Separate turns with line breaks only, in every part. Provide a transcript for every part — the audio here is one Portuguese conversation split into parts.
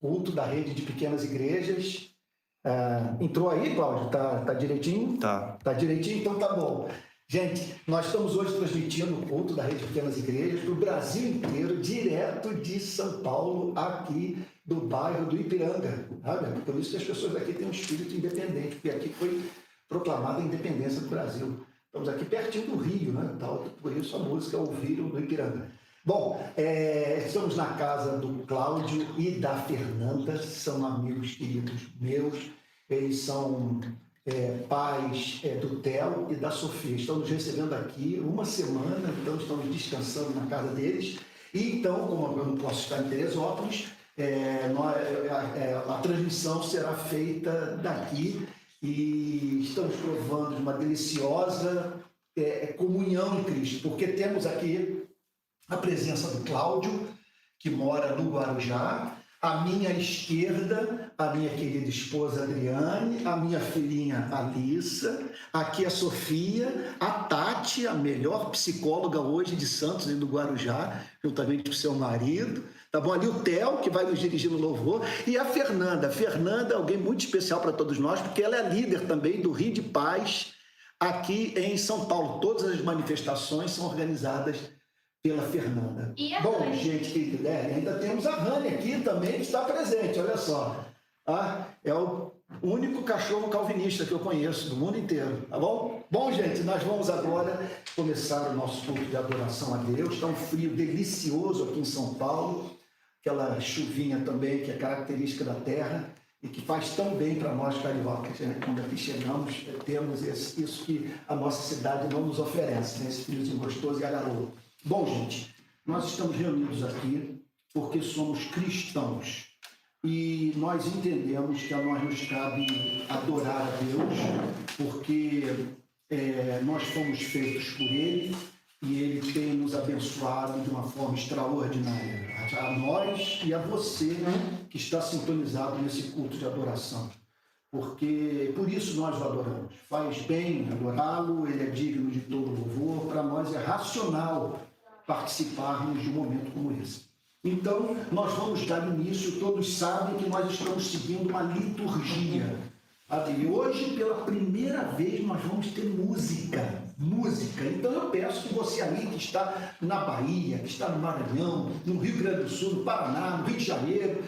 culto da rede de pequenas igrejas. Entrou aí, Cláudio? Tá direitinho?
Tá.
Tá direitinho? Então tá bom. Gente, nós estamos hoje transmitindo o culto da rede de pequenas igrejas para o Brasil inteiro, direto de São Paulo, aqui do bairro do Ipiranga. Sabe? Por isso que as pessoas aqui têm um espírito independente, porque aqui foi proclamada a independência do Brasil. Estamos aqui pertinho do Rio, né? Por isso a música Ouviram do Ipiranga. Bom, estamos na casa do Cláudio e da Fernanda, são amigos queridos meus, eles são pais do Theo e da Sofia. Estão nos recebendo aqui uma semana, então estamos descansando na casa deles. E então, como eu não posso estar em Teresópolis, a transmissão será feita daqui e estamos provando uma deliciosa comunhão em Cristo, porque temos aqui a presença do Cláudio, que mora no Guarujá, à minha esquerda, a minha querida esposa Adriane, a minha filhinha Alissa, aqui a Sofia, a Tati, a melhor psicóloga hoje de Santos e do Guarujá, juntamente com seu marido, tá bom? Ali o Theo, que vai nos dirigir no louvor, e a Fernanda. A Fernanda é alguém muito especial para todos nós, porque ela é líder também do Rio de Paz, aqui em São Paulo. Todas as manifestações são organizadas pela Fernanda. Bom, Rani? Gente querida, ainda temos a Rani aqui também, que está presente, olha só. É o único cachorro calvinista que eu conheço do mundo inteiro, tá bom? Bom, gente, nós vamos agora começar o nosso culto de adoração a Deus. Está um frio delicioso aqui em São Paulo, aquela chuvinha também que é característica da terra e que faz tão bem para nós cariocas, né? Quando aqui chegamos, temos isso que a nossa cidade não nos oferece, né? Esse friozinho gostoso e a garoa. Bom, gente, nós estamos reunidos aqui porque somos cristãos e nós entendemos que a nós nos cabe adorar a Deus, porque nós fomos feitos por Ele e Ele tem nos abençoado de uma forma extraordinária, a nós e a você que está sintonizado nesse culto de adoração. Porque por isso nós o adoramos. Faz bem adorá-lo, ele é digno de todo louvor, para nós é racional participarmos de um momento como esse. Então, nós vamos dar início, todos sabem que nós estamos seguindo uma liturgia. E hoje, pela primeira vez, nós vamos ter música. Então, eu peço que você aí que está na Bahia, que está no Maranhão, no Rio Grande do Sul, no Paraná, no Rio de Janeiro,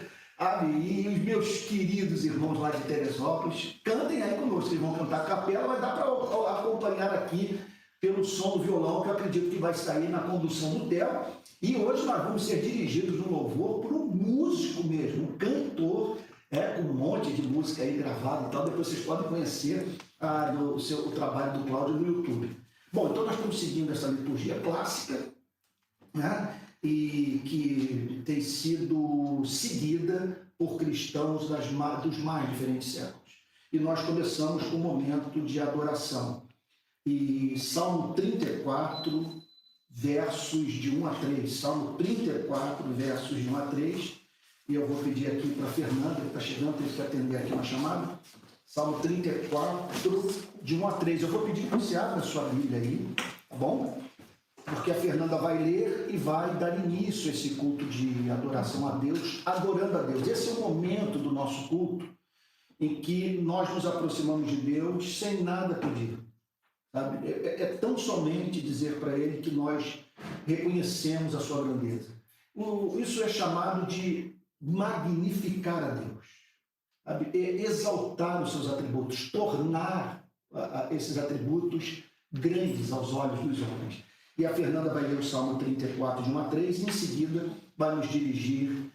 e os meus queridos irmãos lá de Teresópolis, cantem aí conosco, eles vão cantar a capela, mas dá para acompanhar aqui pelo som do violão, que eu acredito que vai sair na condução do Theo. E hoje nós vamos ser dirigidos no louvor por um músico mesmo, um cantor, com um monte de música aí gravada e tal. Depois vocês podem conhecer o trabalho do Cláudio no YouTube. Bom, então nós estamos seguindo essa liturgia clássica, né? E que tem sido seguida por cristãos dos mais diferentes séculos. E nós começamos com um momento de adoração. E Salmo 34, versos de 1 a 3. Salmo 34, versos de 1 a 3. E eu vou pedir aqui para a Fernanda, que está chegando, tem que atender aqui uma chamada. Salmo 34, de 1 a 3. Eu vou pedir que você abra a sua Bíblia aí, tá bom? Porque a Fernanda vai ler e vai dar início a esse culto de adoração a Deus, adorando a Deus. Esse é o momento do nosso culto em que nós nos aproximamos de Deus sem nada pedir. Sabe? É tão somente dizer para Ele que nós reconhecemos a sua grandeza. Isso é chamado de magnificar a Deus, sabe? Exaltar os seus atributos, tornar esses atributos grandes aos olhos dos homens. E a Fernanda vai ler o Salmo 34, de 1 a 3, e em seguida vai nos dirigir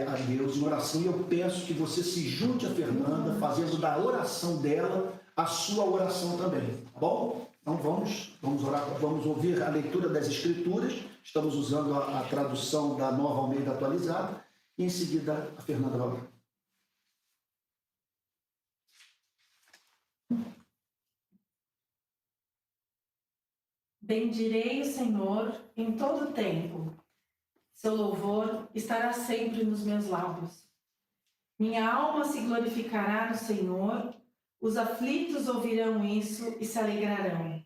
a Deus em oração. E eu peço que você se junte a Fernanda, fazendo da oração dela a sua oração também, tá bom? Então vamos orar, vamos ouvir a leitura das Escrituras. Estamos usando a tradução da Nova Almeida atualizada, e em seguida a Fernanda vai orar.
Bendirei o Senhor em todo o tempo. Seu louvor estará sempre nos meus lábios. Minha alma se glorificará no Senhor, os aflitos ouvirão isso e se alegrarão.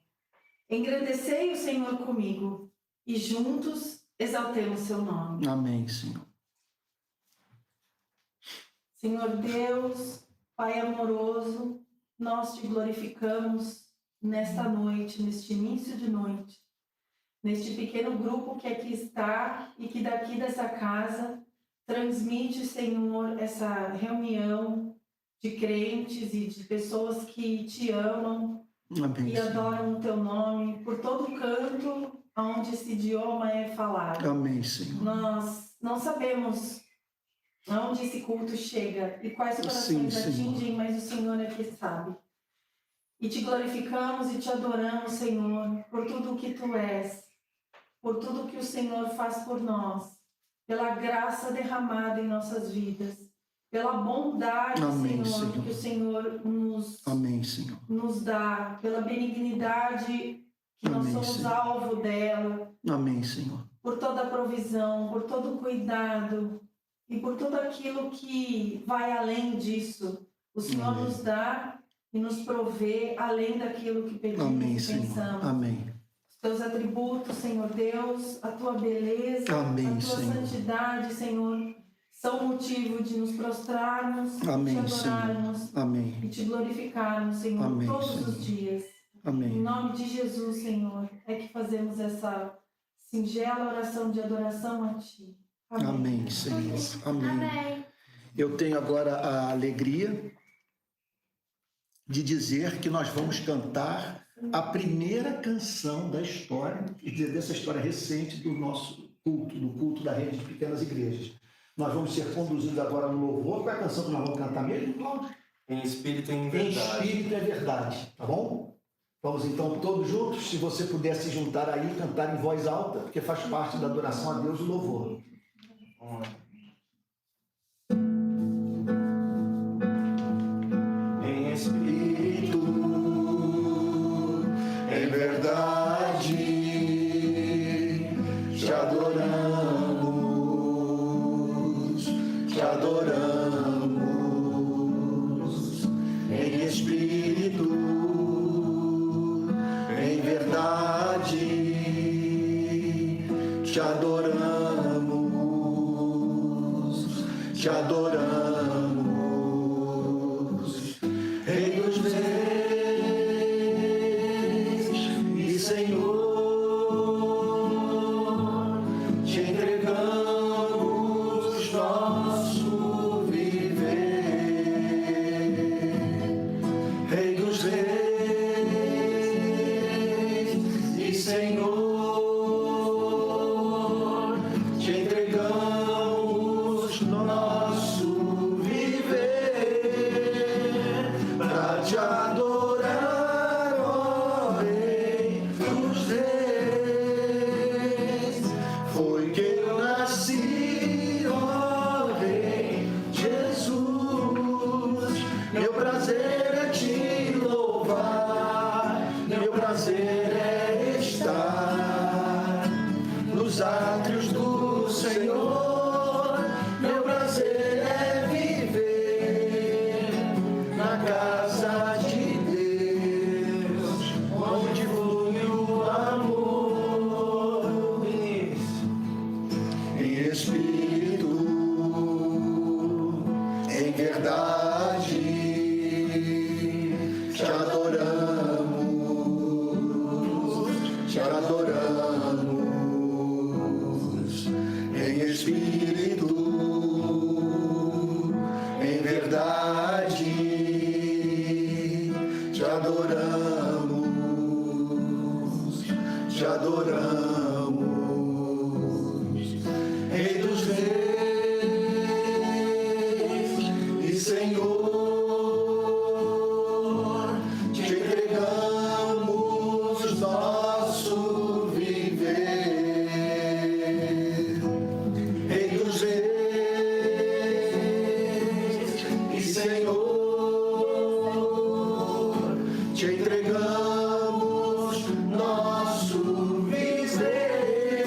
Engrandecei o Senhor comigo, e juntos exaltemos seu nome.
Amém, Senhor.
Senhor Deus, Pai amoroso, nós te glorificamos nesta noite, neste início de noite, neste pequeno grupo que aqui está e que daqui dessa casa transmite, Senhor, essa reunião de crentes e de pessoas que te amam. Amém, e adoram o teu nome por todo canto onde esse idioma é falado.
Amém, Senhor.
Nós não sabemos aonde esse culto chega e quais corações atingem, mas o Senhor é que sabe. E te glorificamos e te adoramos, Senhor, por tudo o que tu és, por tudo que o Senhor faz por nós, pela graça derramada em nossas vidas, pela bondade,
Amém,
Senhor, que o Senhor nos dá, pela benignidade que nós somos
Senhor.
Alvo dela.
Amém, Senhor.
Por toda a provisão, por todo o cuidado e por tudo aquilo que vai além disso. O Senhor nos dá e nos provê além daquilo que pedimos e pensamos.
Amém.
Os teus atributos, Senhor Deus, a tua beleza,
Amém,
a tua santidade, Senhor, são motivo de nos prostrarmos,
Amém,
te adorarmos
Amém.
e te glorificarmos, Senhor,
Amém,
todos
Senhor.
os dias.
Amém.
Em nome de Jesus, Senhor, é que fazemos essa singela oração de adoração a Ti. Amém.
Amém, Senhor. Amém.
Amém.
Eu tenho agora a alegria de dizer que nós vamos cantar a primeira canção da história, e dessa história recente do nosso culto, do culto da rede de pequenas igrejas. Nós vamos ser conduzidos agora no louvor. Qual é a canção que nós vamos cantar mesmo, Cláudio?
Em espírito e em verdade.
Em espírito é verdade, tá bom? Vamos então todos juntos, se você puder se juntar aí e cantar em voz alta, porque faz parte da adoração a Deus o louvor.
Vamos lá. Em espírito, em verdade, te adoramos, te adoramos. Em espírito, em verdade, te adoramos, te adoramos. Rei dos reis e Senhor, te entregamos nosso viver. Rei dos reis e Senhor, te entregamos nosso viver para te adorar, ó Rei dos reis. Foi que eu nasci, ó Rei Jesus. Meu prazer é te louvar, meu prazer é estar nos átrios do Senhor. Meu prazer é viver na casa de Deus, onde flui o amor. Em espírito, em verdade, te adoramos, te adoramos. Em espírito, em verdade, te adoramos, te adoramos. Rei dos reis e Senhor, te entregamos nosso viver. Rei dos reis e Senhor, te entregamos nosso viver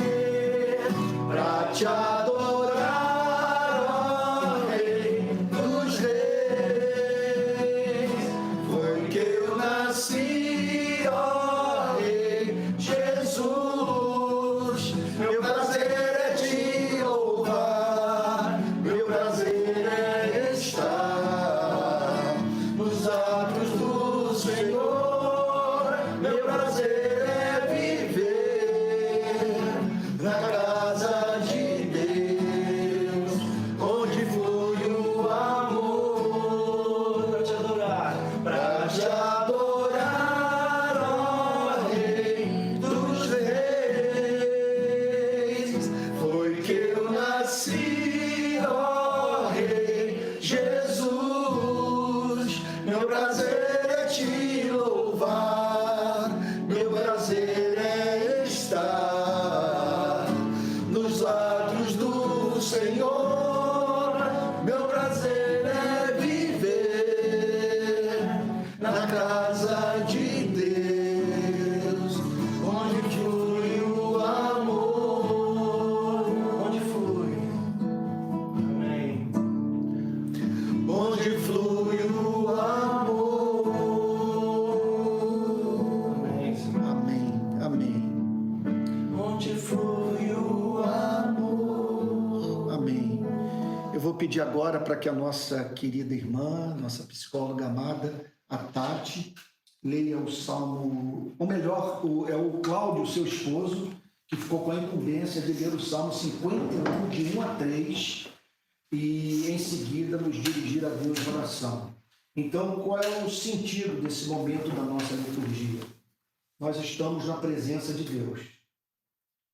para te adorar, ó Rei dos reis. Foi que eu nasci, ó Rei Jesus. Meu prazer é te louvar, meu prazer é estar onde flui o amor.
Amém, amém.
Onde flui o amor.
Amém. Eu vou pedir agora para que a nossa querida irmã, nossa psicóloga amada, a Tati, leia o Salmo, ou melhor, é o Cláudio, seu esposo, que ficou com a incumbência de ler o Salmo 51, de 1 a 3, e em seguida nos dirigir a Deus em oração. Então, qual é o sentido desse momento da nossa liturgia? Nós estamos na presença de Deus.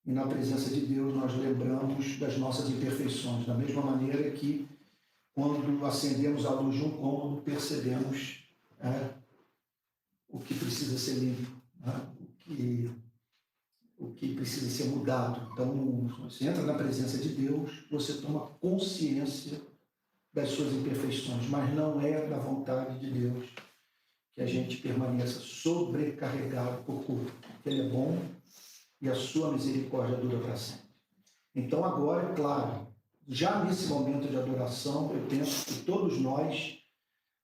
E na presença de Deus nós lembramos das nossas imperfeições, da mesma maneira que quando acendemos a luz de um cômodo, percebemos o que precisa ser limpo, o que precisa ser mudado. Então, você entra na presença de Deus, você toma consciência das suas imperfeições, mas não é da vontade de Deus que a gente permaneça sobrecarregado por culpa, porque Ele é bom e a sua misericórdia dura para sempre. Então, agora, é claro, já nesse momento de adoração, eu penso que todos nós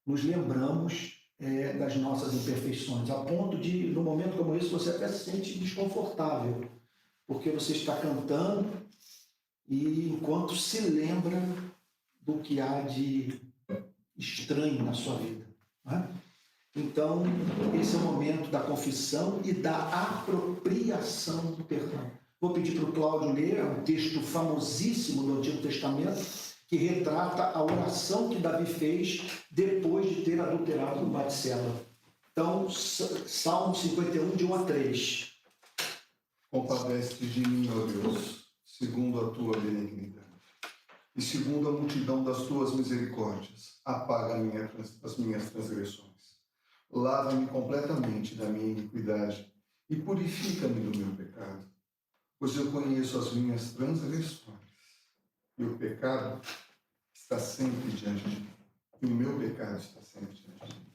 nos lembramos das nossas imperfeições, a ponto de, num momento como esse, você até se sente desconfortável, porque você está cantando e enquanto se lembra do que há de estranho na sua vida. Né? Então, esse é o momento da confissão e da apropriação do perdão. Vou pedir para o Cláudio ler um texto famosíssimo do Antigo Testamento, que retrata a oração que Davi fez depois de ter adulterado com Batseba. Então, Salmo 51, de 1 a 3.
Compadece-te de mim, ó Deus, segundo a tua benignidade, e segundo a multidão das tuas misericórdias, apaga as minhas transgressões. Lava-me completamente da minha iniquidade e purifica-me do meu pecado, pois eu conheço as minhas transgressões, e o pecado está sempre diante de mim. E o meu pecado está sempre diante de mim.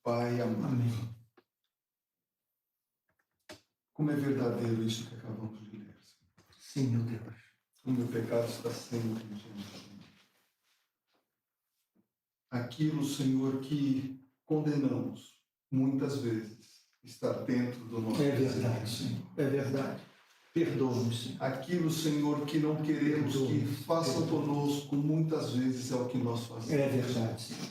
Pai amado,
Amém.
como é verdadeiro isso que acabamos de ler, Senhor.
Sim, meu Deus.
O meu pecado está sempre diante de mim. Aquilo, Senhor, que condenamos muitas vezes está dentro do nosso
É verdade,
desejo.
Senhor. É verdade. Perdoa-nos, Senhor.
Aquilo, Senhor, que não queremos que façam conosco, muitas vezes é o que nós fazemos.
É verdade, Senhor.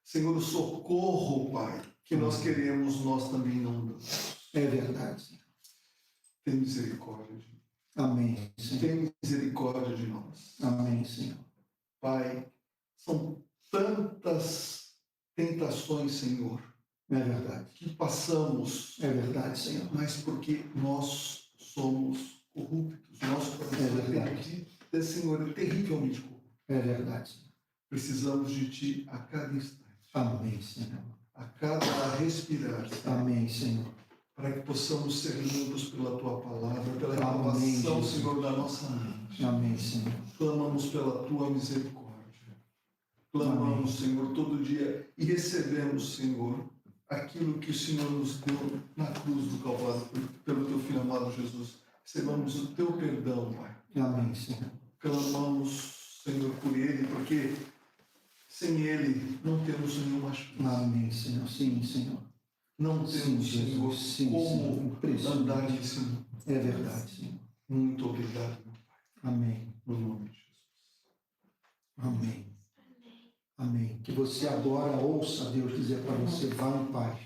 Senhor, o socorro, Pai, que nós queremos, nós também não damos.
É verdade, Senhor.
Tem misericórdia de nós.
Amém, Senhor.
Tem misericórdia de nós.
Amém, Senhor.
Pai, são tantas tentações, Senhor,
É verdade.
que passamos,
É verdade, Senhor.
mas porque nós somos corruptos. Nosso coração Senhor, é terrivelmente corrupto.
É verdade, Senhor.
Precisamos de Ti a cada instante,
Amém, Senhor.
a cada respirar, Senhor,
Amém, Senhor.
para que possamos ser limpos pela Tua palavra, pela
Amém,
renovação,
Jesus.
Senhor, da nossa mente.
Amém, Senhor.
Clamamos pela Tua misericórdia. Clamamos, Senhor, todo dia e recebemos, Senhor, aquilo que o Senhor nos deu na cruz do Calvário, pelo Teu Filho amado Jesus. Recebamos o Teu perdão, Pai.
Amém, Senhor.
Clamamos, Senhor, por Ele, porque sem Ele não temos nenhuma chance.
Amém, Senhor. Sim, Senhor.
Não
Sim,
temos, Senhor,
Jesus. Sim,
como
Senhor. Impressionante.
andar nesse mundo.
É verdade, Senhor.
Muito obrigado, meu Pai,
Amém.
no nome de Jesus.
Amém. Amém. Que você agora ouça Deus dizer para você: vá em paz.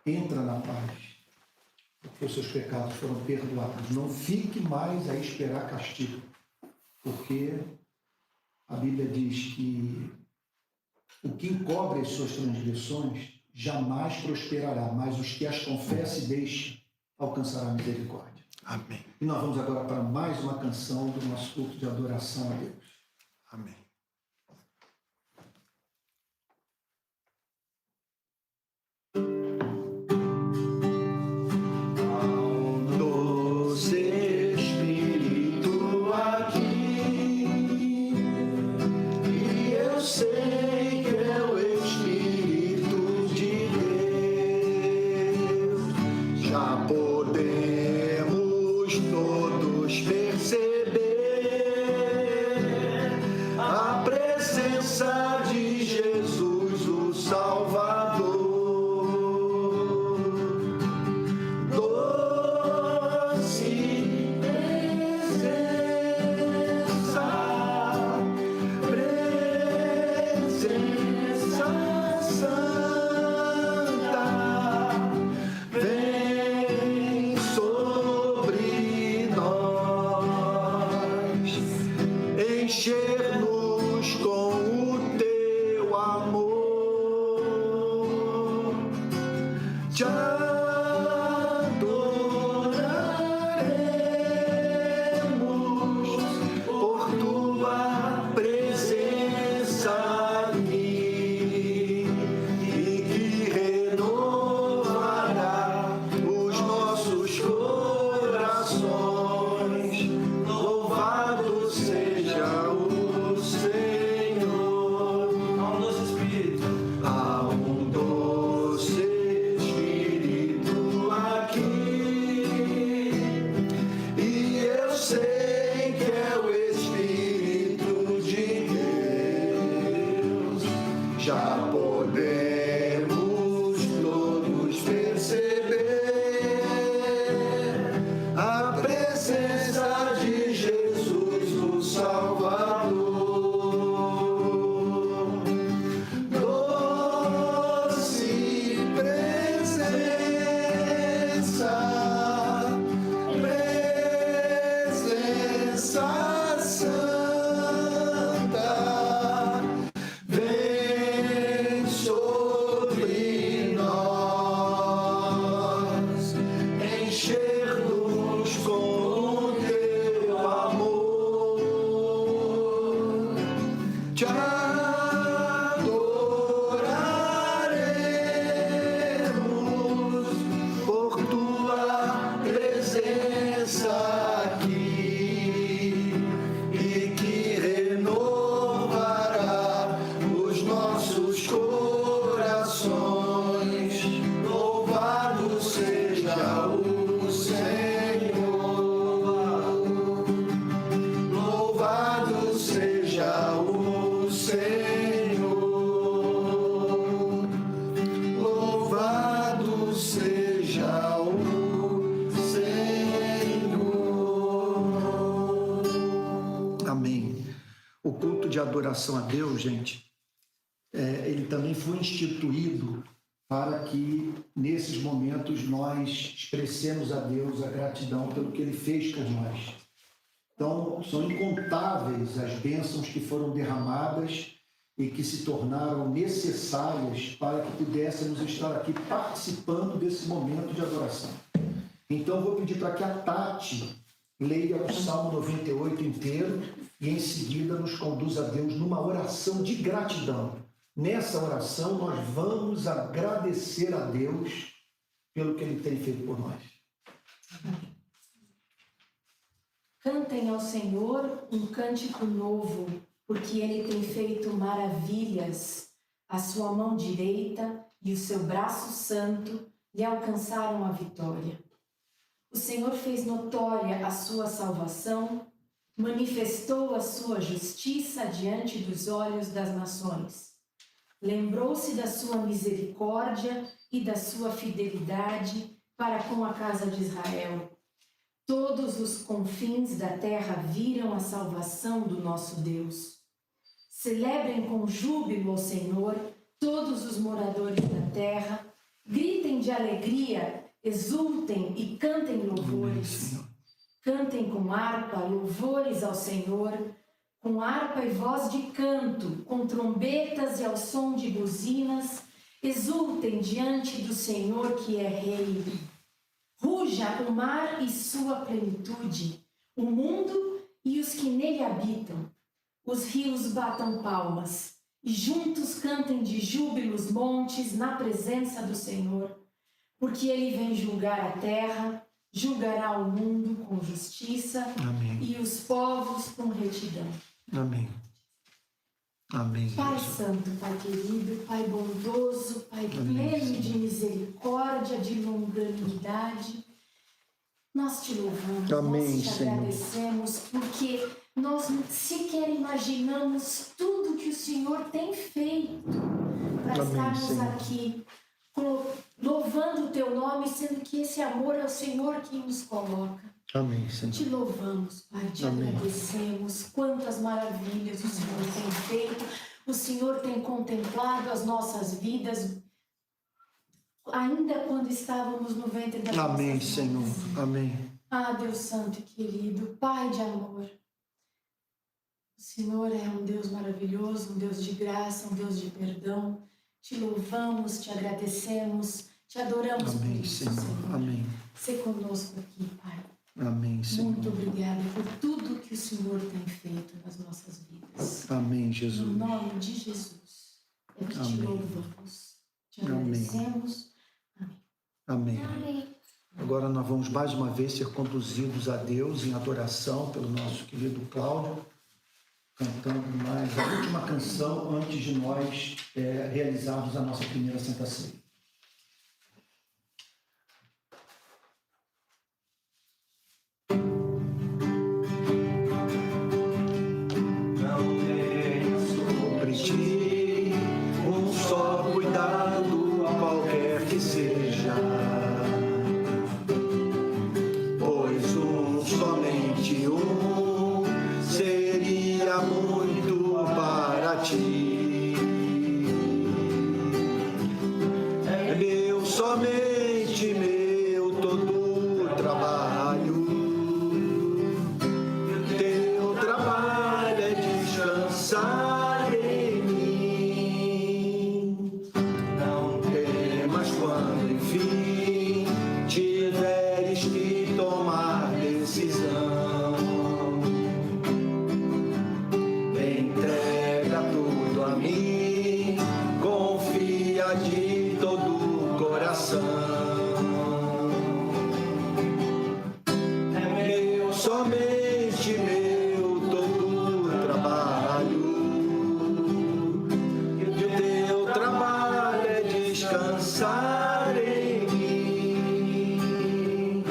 Entra na paz. Porque os seus pecados foram perdoados. Não fique mais a esperar castigo. Porque a Bíblia diz que o que encobre as suas transgressões jamais prosperará, mas os que as confessam e deixam alcançará misericórdia.
Amém.
E nós vamos agora para mais uma canção do nosso culto de adoração a Deus.
Amém.
Doce Espírito aqui, e eu sei que é o Espírito de Deus. Já podemos todos perceber presença de Jesus, o Salvador. Doce presença santa, vem sobre nós, encher-nos com o teu amor. Te adoraremos por tua presença aqui, e que renovará os nossos corações. Louvado seja o Senhor.
Ao nosso Espírito.
Há um doce Espírito aqui, e eu sei que é o Espírito de Deus. Já podemos todos perceber a presença de Jesus, o Salvador. Doce presença santa, vem sobre nós, encher-nos com o teu amor. Te adoraremos por tua presença aqui, e que renovará os nossos corações. Louvado seja o Senhor. Louvado seja o Senhor. Louvado seja o Senhor. Amém. O culto de adoração a Deus, gente, ele também foi instituído para que, nesses momentos, nós expressemos a Deus a gratidão pelo que Ele fez por nós. Então, são incontáveis as bênçãos que foram derramadas e que se tornaram necessárias para que pudéssemos estar aqui participando desse momento de adoração. Então, vou pedir para que a Tati leia o Salmo 98 inteiro e, em seguida, nos conduza a Deus numa oração de gratidão. Nessa oração, nós vamos agradecer a Deus pelo que Ele tem feito por nós.
Cantem ao Senhor um cântico novo, porque Ele tem feito maravilhas. A sua mão direita e o seu braço santo lhe alcançaram a vitória. O Senhor fez notória a sua salvação, manifestou a sua justiça diante dos olhos das nações. Lembrou-se da sua misericórdia e da sua fidelidade para com a casa de Israel. Todos os confins da terra viram a salvação do nosso Deus. Celebrem com júbilo ao Senhor todos os moradores da terra, gritem de alegria, exultem e cantem louvores. Cantem com harpa louvores ao Senhor, com harpa e voz de canto, com trombetas e ao som de buzinas, exultem diante do Senhor que é Rei. Ruja o mar e sua plenitude, o mundo e os que nele habitam. Os rios batam palmas, e juntos cantem de júbilo os montes na presença do Senhor, porque ele vem julgar a terra, julgará o mundo com justiça.
Amém.
E os povos com retidão.
Amém. Amém.
Pai santo, Pai querido, Pai bondoso, Pai pleno de misericórdia, de longanimidade, nós te louvamos,
Amém,
nós te
Senhor.
agradecemos, porque nós sequer imaginamos tudo que o Senhor Senhor tem feito para
Amém,
estarmos
Senhor.
aqui, louvando o Teu nome, sendo que esse amor é o Senhor quem nos coloca.
Amém, Senhor.
Te louvamos, Pai, te
Amém.
agradecemos. Quantas maravilhas o Senhor tem feito, o Senhor tem contemplado as nossas vidas, ainda quando estávamos no ventre das
Amém,
nossas
Senhor.
mães.
Amém.
Ah, Deus Santo e querido, Pai de amor, o Senhor é um Deus maravilhoso, um Deus de graça, um Deus de perdão. Te louvamos, te agradecemos, te adoramos por
Amém,
isso,
Senhor.
Senhor.
Amém.
Sê conosco aqui, Pai.
Amém, Senhor.
Muito obrigada por tudo que o Senhor tem feito nas nossas vidas.
Amém,
No
Jesus.
nome de Jesus, é que te
Amém.
louvamos, te
Amém.
agradecemos.
Amém. Agora nós vamos mais uma vez ser conduzidos a Deus em adoração pelo nosso querido Cláudio, cantando mais a última canção antes de nós realizarmos a nossa primeira Santa Ceia.
Não tenha sobre ti um só cuidado, qualquer que seja, pois somente um seria muito para ti. É meu, somente meu, todo o trabalho. Teu trabalho é descansar em mim. Não temas quando, enfim, tiveres que tomar decisão. Entrega tudo a mim, confia de todo o coração. É meu, somente meu, todo o trabalho. E o teu trabalho é descansar em mim.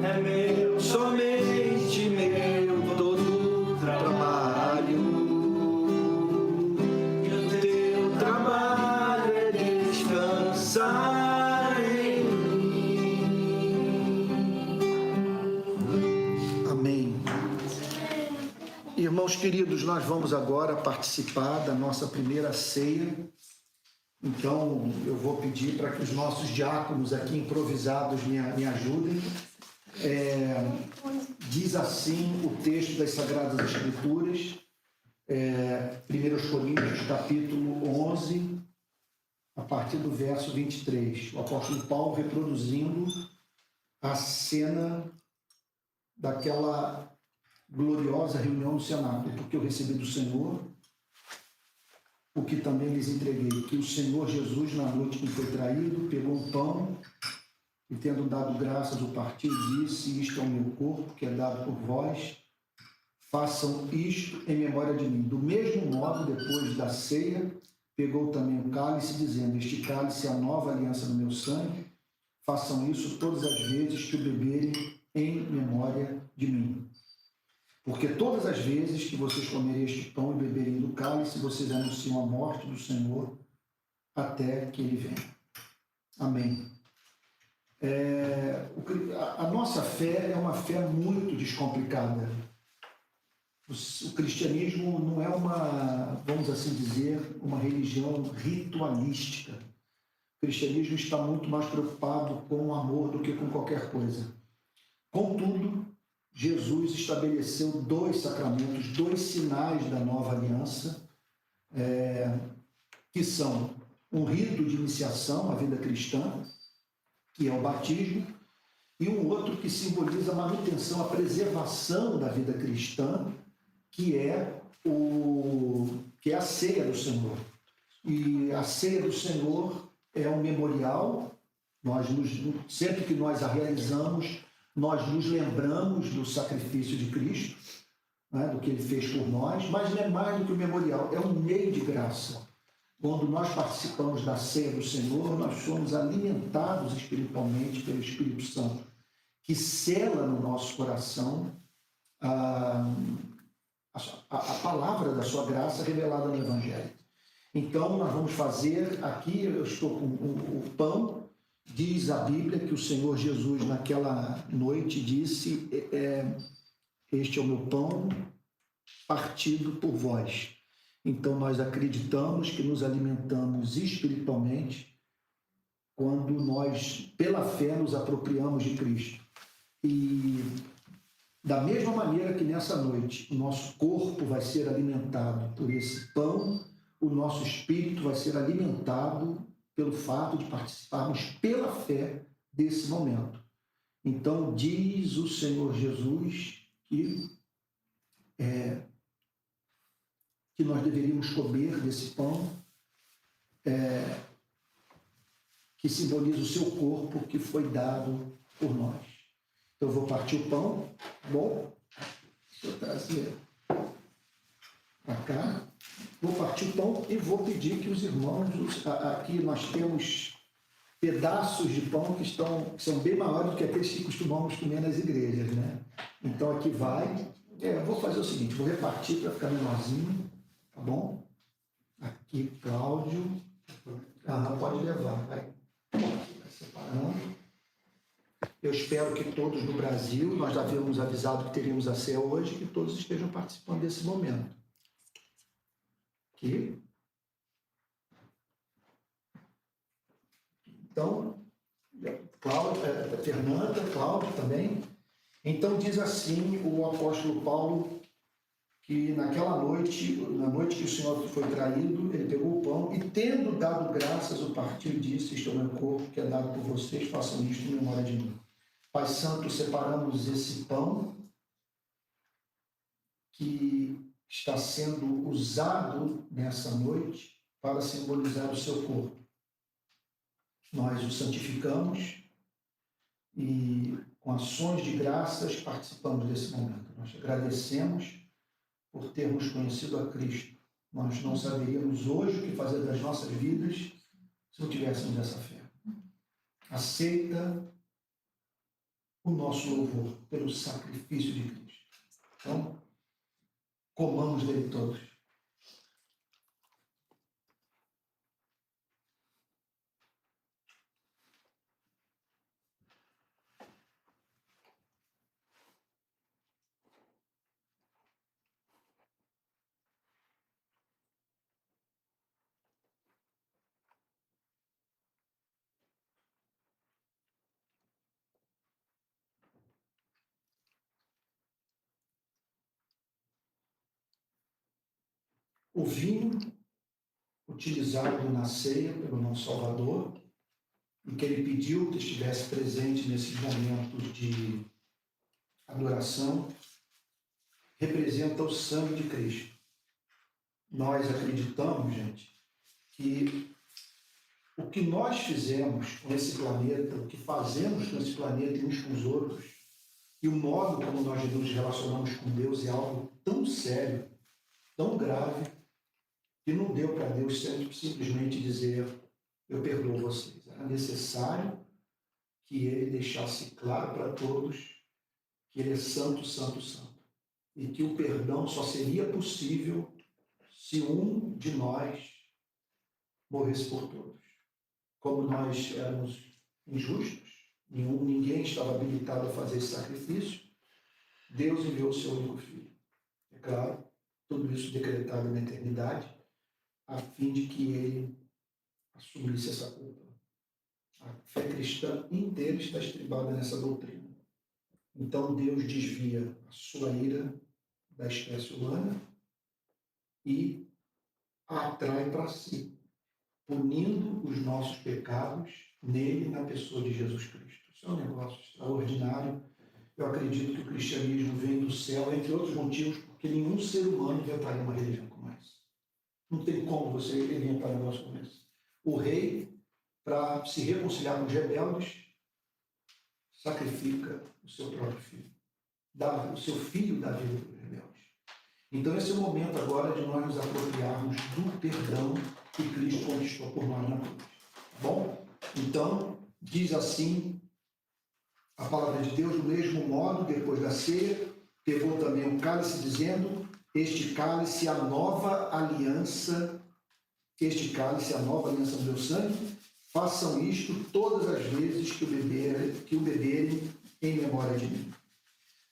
É meu, somente meu, todo o trabalho. E o teu trabalho é descansar em mim.
Amém. Irmãos queridos, nós vamos agora participar da nossa primeira ceia. Então, eu vou pedir para que os nossos diáconos aqui improvisados me ajudem. Diz assim o texto das Sagradas Escrituras, 1 Coríntios, capítulo 11, a partir do verso 23. O apóstolo Paulo reproduzindo a cena daquela gloriosa reunião no Senado, porque eu recebi do Senhor o que também lhes entreguei, que o Senhor Jesus, na noite que foi traído, pegou um pão e, tendo dado graças, o partiu e disse: isto é o meu corpo, que é dado por vós, façam isto em memória de mim. Do mesmo modo, depois da ceia, pegou também o cálice, dizendo: este cálice é a nova aliança no meu sangue, façam isso todas as vezes que o beberem em memória de mim. Porque todas as vezes que vocês comerem este pão e beberem do cálice, vocês anunciam a morte do Senhor até que Ele venha. Amém. A nossa fé é uma fé muito descomplicada. O cristianismo não é vamos assim dizer, uma religião ritualística. O cristianismo está muito mais preocupado com o amor do que com qualquer coisa. Contudo, Jesus estabeleceu 2 sacramentos, 2 sinais da nova aliança, que são um rito de iniciação à vida cristã, que é o batismo, e um outro que simboliza a manutenção, a preservação da vida cristã, que é a ceia do Senhor. E a ceia do Senhor é um memorial. Sempre que nós a realizamos, nós nos lembramos do sacrifício de Cristo, né, do que Ele fez por nós, mas não é mais do que o memorial, é um meio de graça. Quando nós participamos da ceia do Senhor, nós somos alimentados espiritualmente pelo Espírito Santo, que sela no nosso coração a palavra da sua graça revelada no Evangelho. Então, nós vamos fazer aqui, eu estou com o pão, diz a Bíblia que o Senhor Jesus, naquela noite, disse, este é o meu pão partido por vós. Então, nós acreditamos que nos alimentamos espiritualmente quando nós, pela fé, nos apropriamos de Cristo. E da mesma maneira que nessa noite o nosso corpo vai ser alimentado por esse pão, o nosso espírito vai ser alimentado pelo fato de participarmos pela fé desse momento. Então, diz o Senhor Jesus que nós deveríamos comer desse pão, que simboliza o seu corpo que foi dado por nós. Então, eu vou partir o pão, bom? Deixa eu trazer para cá. Vou partir o pão e vou pedir que os irmãos, aqui nós temos pedaços de pão que são bem maiores do que aqueles que costumamos comer nas igrejas, né? Então, aqui vai. Eu vou fazer o seguinte, vou repartir para ficar menorzinho, tá bom? Aqui, Cláudio. Pode levar, vai separando. Eu espero que todos no Brasil, nós já havíamos avisado que teríamos a ceia hoje, que todos estejam participando desse momento. Aqui. Então, Fernanda, Cláudio também. Então, diz assim o apóstolo Paulo, que naquela noite, na noite que o Senhor foi traído, ele pegou o pão e, tendo dado graças, o partiu e disse, este é o meu corpo que é dado por vocês, façam isto em memória de mim. Pai Santo, separamos esse pão que está sendo usado nessa noite para simbolizar o seu corpo. Nós o santificamos e, com ações de graças, participamos desse momento. Nós agradecemos por termos conhecido a Cristo. Nós não saberíamos hoje o que fazer das nossas vidas se não tivéssemos essa fé. Aceita o nosso louvor pelo sacrifício de Cristo. Então, comamos dele todos. O vinho utilizado na ceia pelo nosso Salvador, e que ele pediu que estivesse presente nesses momentos de adoração, representa o sangue de Cristo. Nós acreditamos, gente, que o que nós fizemos com esse planeta, o que fazemos com esse planeta e uns com os outros, e o modo como nós nos relacionamos com Deus é algo tão sério, tão grave, que não deu para Deus simplesmente dizer, eu perdoo vocês. Era necessário que ele deixasse claro para todos que ele é santo, santo, santo. E que o perdão só seria possível se um de nós morresse por todos. Como nós éramos injustos, ninguém estava habilitado a fazer esse sacrifício, Deus enviou o seu único filho. É claro, tudo isso decretado na eternidade, a fim de que ele assumisse essa culpa. A fé cristã inteira está estribada nessa doutrina. Então Deus desvia a sua ira da espécie humana e a atrai para si, punindo os nossos pecados nele, na pessoa de Jesus Cristo. Isso é um negócio extraordinário. Eu acredito que o cristianismo vem do céu, entre outros motivos, porque nenhum ser humano inventaria uma religião como essa. Não tem como você inventar um negócio como esse. O rei, para se reconciliar com os rebeldes, sacrifica o seu próprio filho. O seu filho dá vida para os rebeldes. Então esse é o momento agora de nós nos apropriarmos do perdão que Cristo conquistou por nós na cruz. Bom? Então, diz assim a palavra de Deus, do mesmo modo, depois da ceia, pegou também um cálice, dizendo, este cálice é a nova aliança este cálice, a nova aliança do meu sangue. Façam isto todas as vezes que o beberem em memória de mim.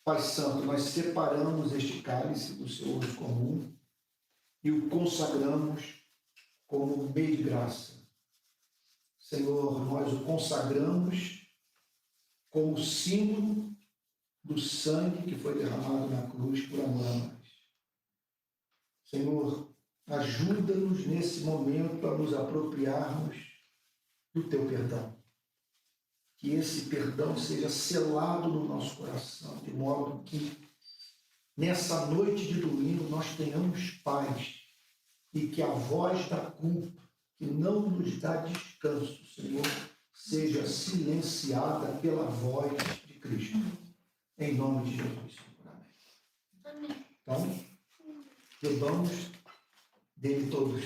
Pai Santo, nós separamos este cálice do seu uso comum e o consagramos como meio de graça. Senhor, nós o consagramos como símbolo do sangue que foi derramado na cruz por amor a nós. Senhor, ajuda-nos nesse momento a nos apropriarmos do teu perdão. Que esse perdão seja selado no nosso coração, de modo que nessa noite de domingo nós tenhamos paz e que a voz da culpa, que não nos dá descanso, Senhor, seja silenciada pela voz de Cristo. Em nome de Jesus, Senhor. Amém. Então, bebamos dele todos.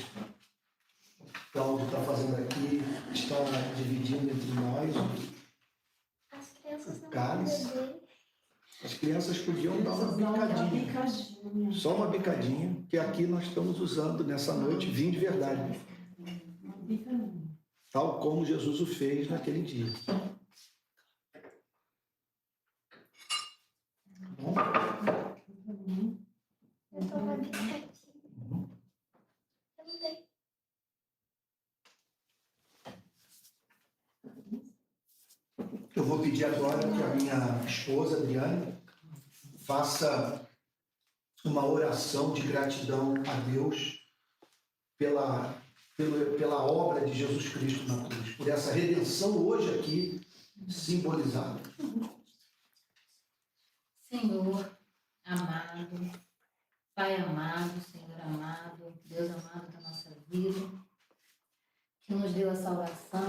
Então, o que está fazendo aqui, está dividindo entre nós o cálice. As crianças podiam dar uma bicadinha. Só uma bicadinha, que aqui nós estamos usando nessa noite vinho de verdade. Tal como Jesus o fez naquele dia. Bom?
Eu tô uma bicadinha. Eu não dei.
Eu vou pedir agora que a minha esposa, Adriane, faça uma oração de gratidão a Deus pela obra de Jesus Cristo na cruz, por essa redenção hoje aqui simbolizada.
Senhor amado, Pai amado, Senhor amado, Deus amado da nossa vida, que nos deu a salvação,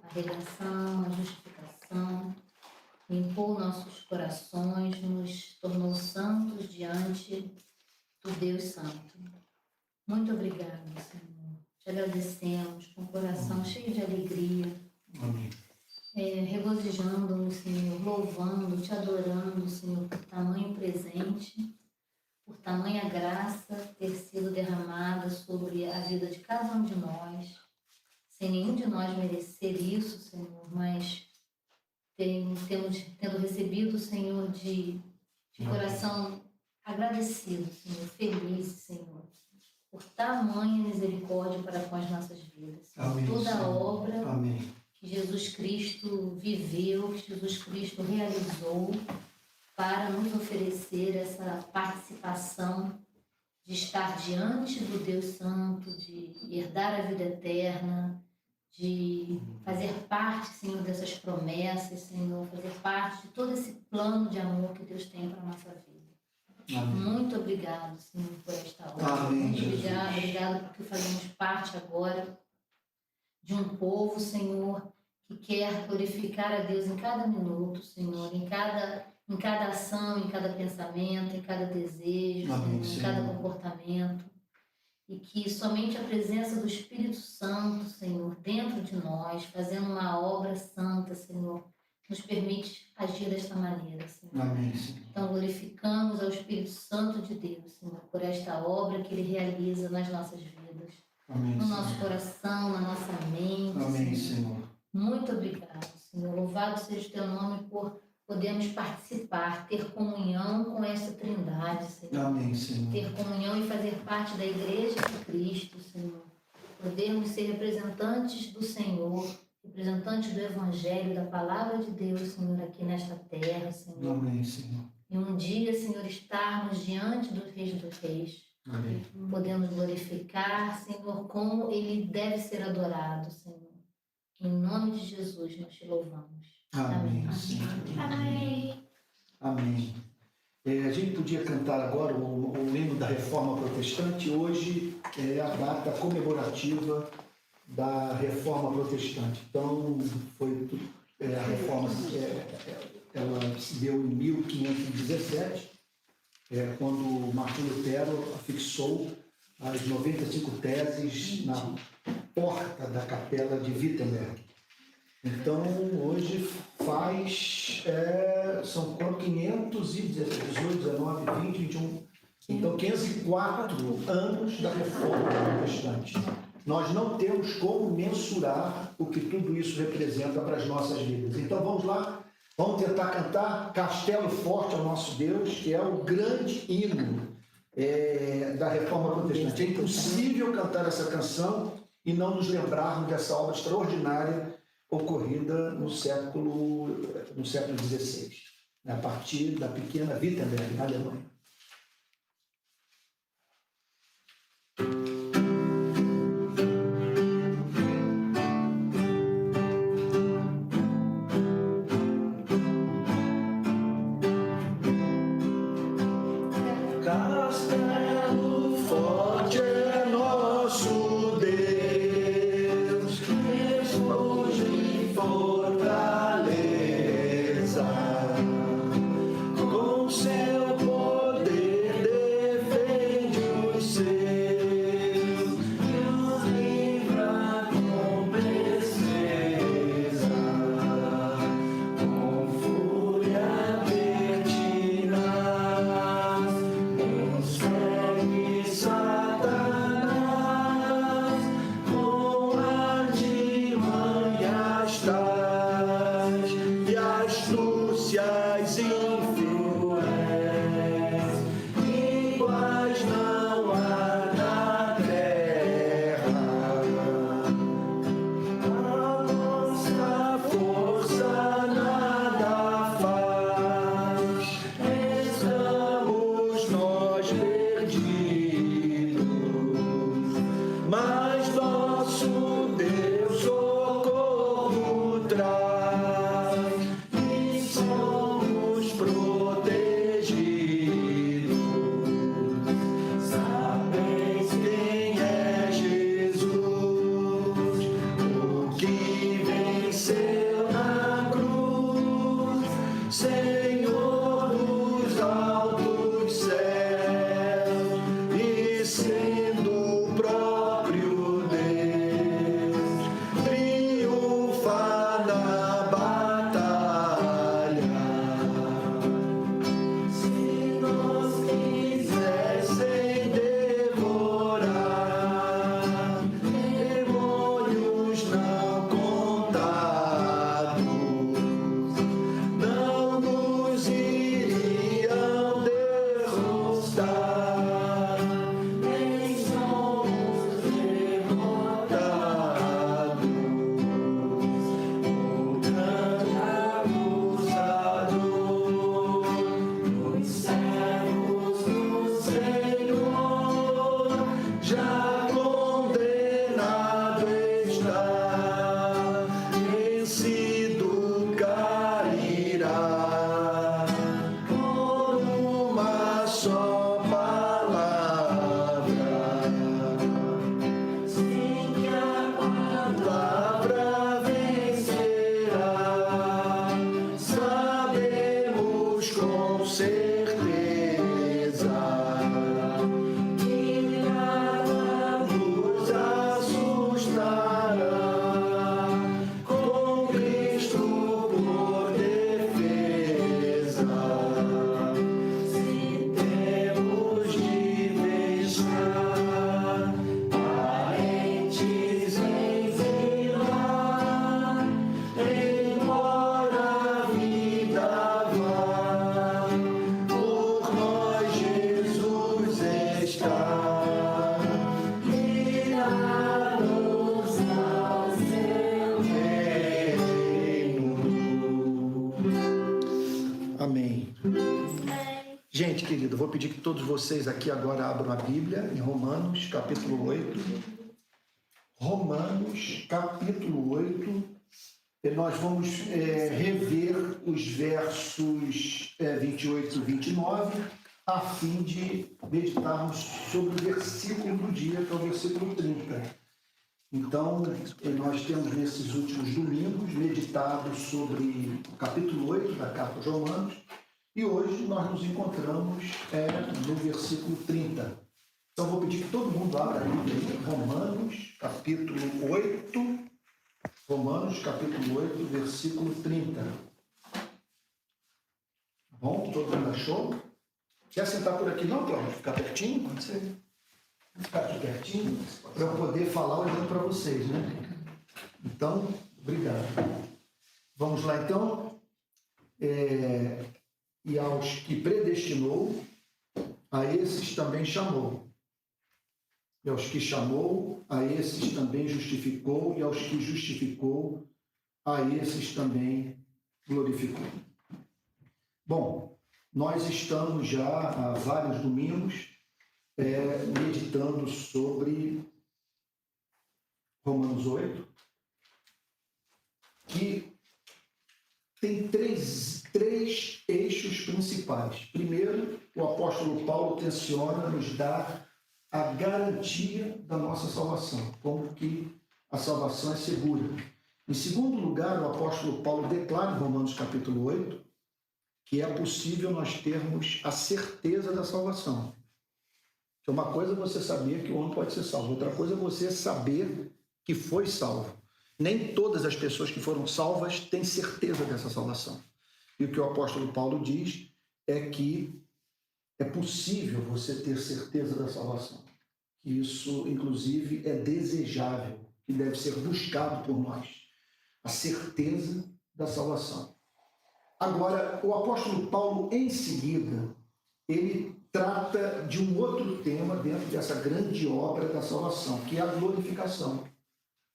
a redenção, a justificação, limpou nossos corações, nos tornou santos diante do Deus Santo. Muito obrigado, Senhor. Te agradecemos com o coração cheio de alegria.
Amém.
Regozijando-nos, Senhor, louvando, te adorando, Senhor, por tamanho presente, por tamanha graça ter sido derramada sobre a vida de cada um de nós, sem nenhum de nós merecer isso, Senhor, mas tendo recebido, Senhor, de coração agradecido, Senhor, feliz, Senhor, por tamanha misericórdia para com as nossas vidas.
Amém,
toda a
Senhor.
obra
Amém.
que Jesus Cristo viveu, que Jesus Cristo realizou para nos oferecer essa participação de estar diante do Deus Santo, de herdar a vida eterna, de fazer parte, Senhor, dessas promessas, Senhor, fazer parte de todo esse plano de amor que Deus tem para a nossa vida.
Amém.
Muito obrigado, Senhor, por esta obra.
Amém,
Muito
Jesus.
obrigado porque fazemos parte agora de um povo, Senhor, que quer glorificar a Deus em cada minuto, Senhor, em cada ação, em cada pensamento, em cada desejo,
Amém,
Senhor, em
Senhor.
cada comportamento. E que somente a presença do Espírito Santo, Senhor, dentro de nós, fazendo uma obra santa, Senhor, nos permite agir desta maneira, Senhor.
Amém, Senhor.
Então, glorificamos ao Espírito Santo de Deus, Senhor, por esta obra que Ele realiza nas nossas vidas,
Amém,
no nosso
Senhor.
coração, na nossa mente,
Amém,
Senhor.
Senhor.
Muito obrigado, Senhor. Louvado seja o Teu nome por podermos participar, ter comunhão com esta Trindade, Senhor.
Amém, Senhor.
Ter comunhão e fazer parte da Igreja de Cristo, Senhor. Podermos ser representantes do Senhor, representantes do Evangelho, da Palavra de Deus, Senhor, aqui nesta terra, Senhor.
Amém, Senhor.
E um dia, Senhor, estarmos diante dos Reis dos Reis,
Amém.
podendo glorificar, Senhor, como Ele deve ser adorado, Senhor. Em nome de Jesus, nós te louvamos.
Amém, Senhor.
Amém.
Amém. A gente podia cantar agora o hino da Reforma Protestante. Hoje é a data comemorativa da Reforma Protestante. Então, a Reforma ela se deu em 1517, quando Martinho Lutero fixou as 95 teses na porta da capela de Wittenberg. Então, hoje são 518, 19, 20, 21, então 504 anos da Reforma Protestante. nós não temos como mensurar o que tudo isso representa para as nossas vidas. Então vamos lá, vamos tentar cantar Castelo Forte ao Nosso Deus, que é o grande hino da Reforma Protestante. É impossível cantar essa canção e não nos lembrarmos dessa obra extraordinária ocorrida no século XVI, a partir da pequena Wittenberg, na Alemanha.
Castelo forte é nosso Deus, refúgio e fortaleza. Com seu poder defende os seus e os livra com presteza. Com fúria pertinaz segue Satanás com artimanhas tais e astúcias infiéis, iguais não há na terra. A nossa força nada faz, estamos nós perdidos, mas nosso Deus socorro traz e somos protegidos. Sabeis quem é Jesus, o que venceu na cruz, Senhor dos altos céus, e sendo o próprio Deus, triunfa na batalha. Se nos quisessem devorar, demônios não contados não nos iriam derrotar, nem somos derrotados. O grande acusador dos servos do Senhor já condenado está, vencido cairá por uma só palavra. Sim, que a palavra vencerá, sabemos com certeza. Que nada nos assustará, com Cristo por defesa. Se temos de deixar parentes exilar, embora a vida vá, por nós Jesus está, guiar-nos ao seu reino.
Amém. Gente querida, eu vou pedir que todos vocês aqui agora abram a Bíblia em Romanos, capítulo 8. Romanos, capítulo 8. E nós vamos rever os versos 28 e 29, a fim de meditarmos sobre o versículo do dia, que é o versículo 30. Então, nós temos nesses últimos domingos meditado sobre o capítulo 8 da carta aos Romanos, e hoje nós nos encontramos no versículo 30. Então, vou pedir que todo mundo abra a Bíblia aí, Romanos, capítulo 8, Romanos, capítulo 8, versículo 30. Tá bom? Todo mundo achou? Quer sentar por aqui não, Cláudio? Ficar pertinho? Pode ser. ficar aqui quietinho para eu poder falar olhando para vocês, né? Então, obrigado. Vamos lá, então. E aos que predestinou, a esses também chamou. E aos que chamou, a esses também justificou. E aos que justificou, a esses também glorificou. Bom, nós estamos já há vários domingos meditando sobre Romanos 8, que tem três eixos principais. Primeiro, o apóstolo Paulo tenciona nos dar a garantia da nossa salvação, como que a salvação é segura. Em segundo lugar, o apóstolo Paulo declara em Romanos capítulo 8 que é possível nós termos a certeza da salvação. Que uma coisa é você saber que o homem pode ser salvo, outra coisa é você saber que foi salvo. Nem todas as pessoas que foram salvas têm certeza dessa salvação. E o que o apóstolo Paulo diz é que é possível você ter certeza da salvação. Que isso, inclusive, é desejável, que deve ser buscado por nós. A certeza da salvação. Agora, o apóstolo Paulo, em seguida, ele trata de um outro tema dentro dessa grande obra da salvação, que é a glorificação.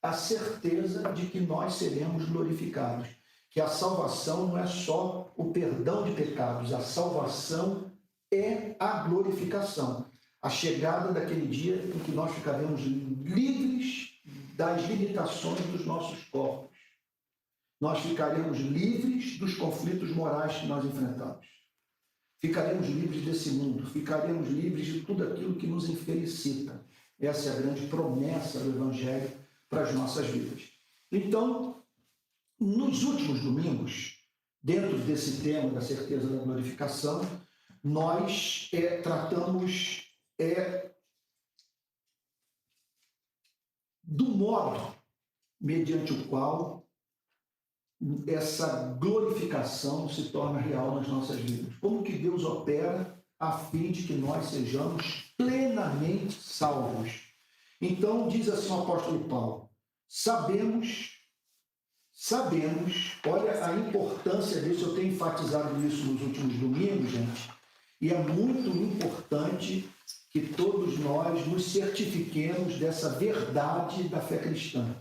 A certeza de que nós seremos glorificados. Que a salvação não é só o perdão de pecados, a salvação é a glorificação. A chegada daquele dia em que nós ficaremos livres das limitações dos nossos corpos. Nós ficaremos livres dos conflitos morais que nós enfrentamos. Ficaremos livres desse mundo, ficaremos livres de tudo aquilo que nos infelicita. Essa é a grande promessa do Evangelho para as nossas vidas. Então, nos últimos domingos, dentro desse tema da certeza da glorificação, nós tratamos do modo mediante o qual essa glorificação se torna real nas nossas vidas. Como que Deus opera a fim de que nós sejamos plenamente salvos. Então, diz assim o apóstolo Paulo, sabemos, olha a importância disso, eu tenho enfatizado isso nos últimos domingos, gente, e é muito importante que todos nós nos certifiquemos dessa verdade da fé cristã.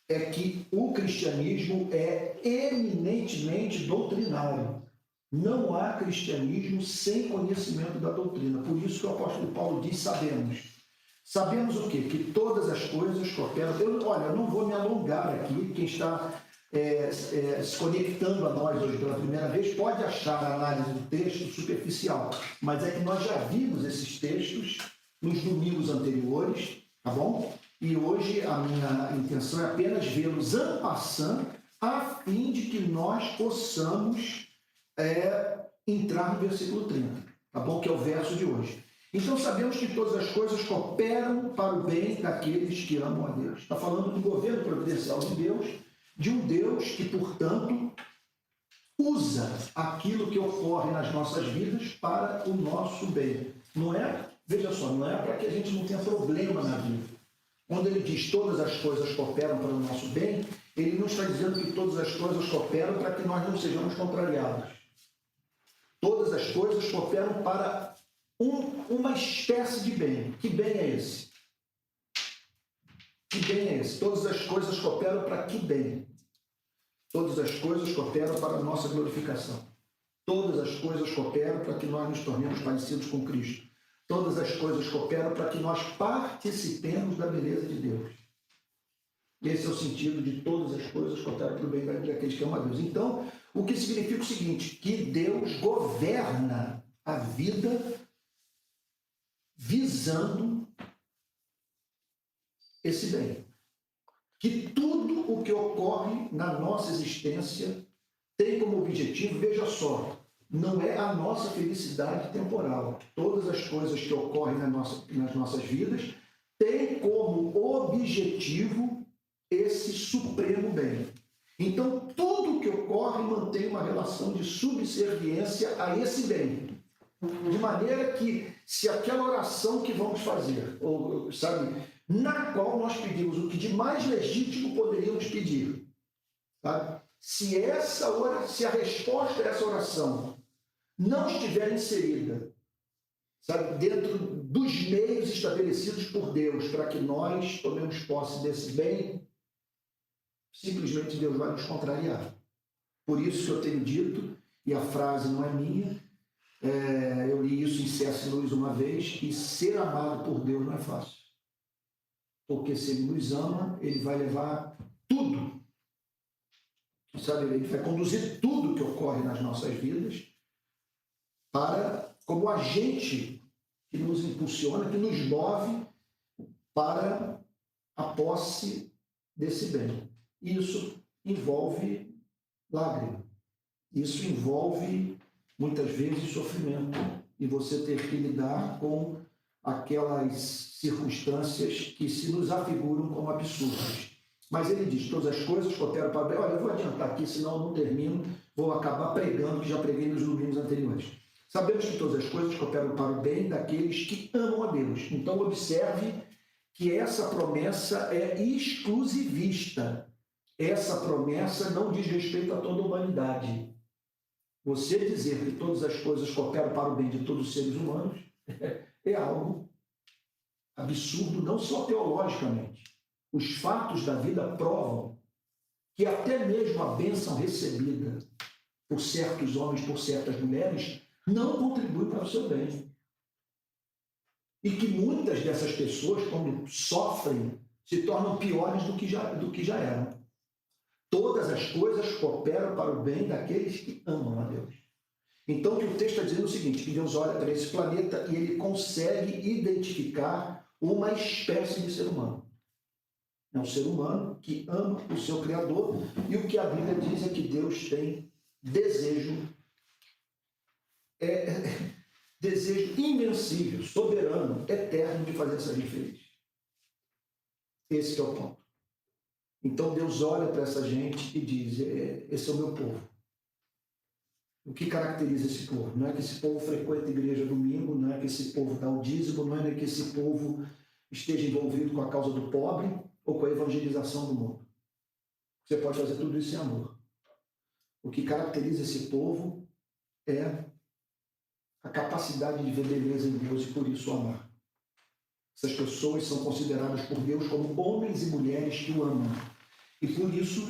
É que o cristianismo é eminentemente doutrinário. Não há cristianismo sem conhecimento da doutrina. Por isso que o apóstolo Paulo diz, sabemos. Sabemos o quê? Que todas as coisas cooperam. Eu não vou me alongar aqui. Quem está se conectando a nós hoje pela primeira vez pode achar a análise do texto superficial. Mas é que nós já vimos esses textos nos domingos anteriores, tá bom? E hoje a minha intenção é apenas vê-los en passant, a fim de que nós possamos entrar no versículo 30, tá bom? Que é o verso de hoje. Então sabemos que todas as coisas cooperam para o bem daqueles que amam a Deus. Está falando do governo providencial de Deus, de um Deus que, portanto, usa aquilo que ocorre nas nossas vidas para o nosso bem. Não é, veja só, não é para que a gente não tenha problema na vida. Quando ele diz todas as coisas cooperam para o nosso bem, ele não está dizendo que todas as coisas cooperam para que nós não sejamos contrariados. Todas as coisas cooperam para uma espécie de bem. Que bem é esse? Que bem é esse? Todas as coisas cooperam para que bem? Todas as coisas cooperam para a nossa glorificação. Todas as coisas cooperam para que nós nos tornemos parecidos com Cristo. Todas as coisas cooperam para que nós participemos da beleza de Deus. Esse é o sentido de todas as coisas cooperam para o bem daqueles que amam a Deus. Então, o que significa o seguinte, que Deus governa a vida visando esse bem. Que tudo o que ocorre na nossa existência tem como objetivo, veja só, não é a nossa felicidade temporal. Todas as coisas que ocorrem nas nossas vidas têm como objetivo esse supremo bem. Então, tudo que ocorre mantém uma relação de subserviência a esse bem. De maneira que, se aquela oração que vamos fazer, ou, sabe, na qual nós pedimos o que de mais legítimo poderíamos pedir, sabe? Se a resposta a essa oração não estiver inserida, sabe, dentro dos meios estabelecidos por Deus para que nós tomemos posse desse bem, simplesmente Deus vai nos contrariar. Por isso que eu tenho dito, e a frase não é minha, eu li isso em C.S. Lewis uma vez, que ser amado por Deus não é fácil. Porque se Ele nos ama, Ele vai levar tudo. Sabe, Ele vai conduzir tudo que ocorre nas nossas vidas como agente que nos impulsiona, que nos move para a posse desse bem. Isso envolve lágrima. Isso envolve, muitas vezes, sofrimento. E você ter que lidar com aquelas circunstâncias que se nos afiguram como absurdas. Mas ele diz, todas as coisas cooperam para o bem. Olha, eu vou adiantar aqui, senão eu não termino, vou acabar pregando, que já preguei nos domingos anteriores. Sabemos que todas as coisas cooperam para o bem daqueles que amam a Deus. Então, observe que essa promessa é exclusivista. Essa promessa não diz respeito a toda a humanidade. Você dizer que todas as coisas cooperam para o bem de todos os seres humanos é algo absurdo, não só teologicamente. Os fatos da vida provam que até mesmo a bênção recebida por certos homens, por certas mulheres, não contribui para o seu bem. E que muitas dessas pessoas, quando sofrem, se tornam piores do que já eram. Todas as coisas cooperam para o bem daqueles que amam a Deus. Então, o que o texto está dizendo é o seguinte, que Deus olha para esse planeta e ele consegue identificar uma espécie de ser humano. É um ser humano que ama o seu Criador, e o que a Bíblia diz é que Deus tem desejo invencível, soberano, eterno de fazer essa gente feliz. Esse é o ponto. Então Deus olha para essa gente e diz, esse é o meu povo. O que caracteriza esse povo? Não é que esse povo frequenta a igreja domingo, não é que esse povo dá o dízimo, não é que esse povo esteja envolvido com a causa do pobre ou com a evangelização do mundo. Você pode fazer tudo isso em amor. O que caracteriza esse povo é a capacidade de ver beleza em Deus e por isso amar. Essas pessoas são consideradas por Deus como homens e mulheres que o amam. E por isso,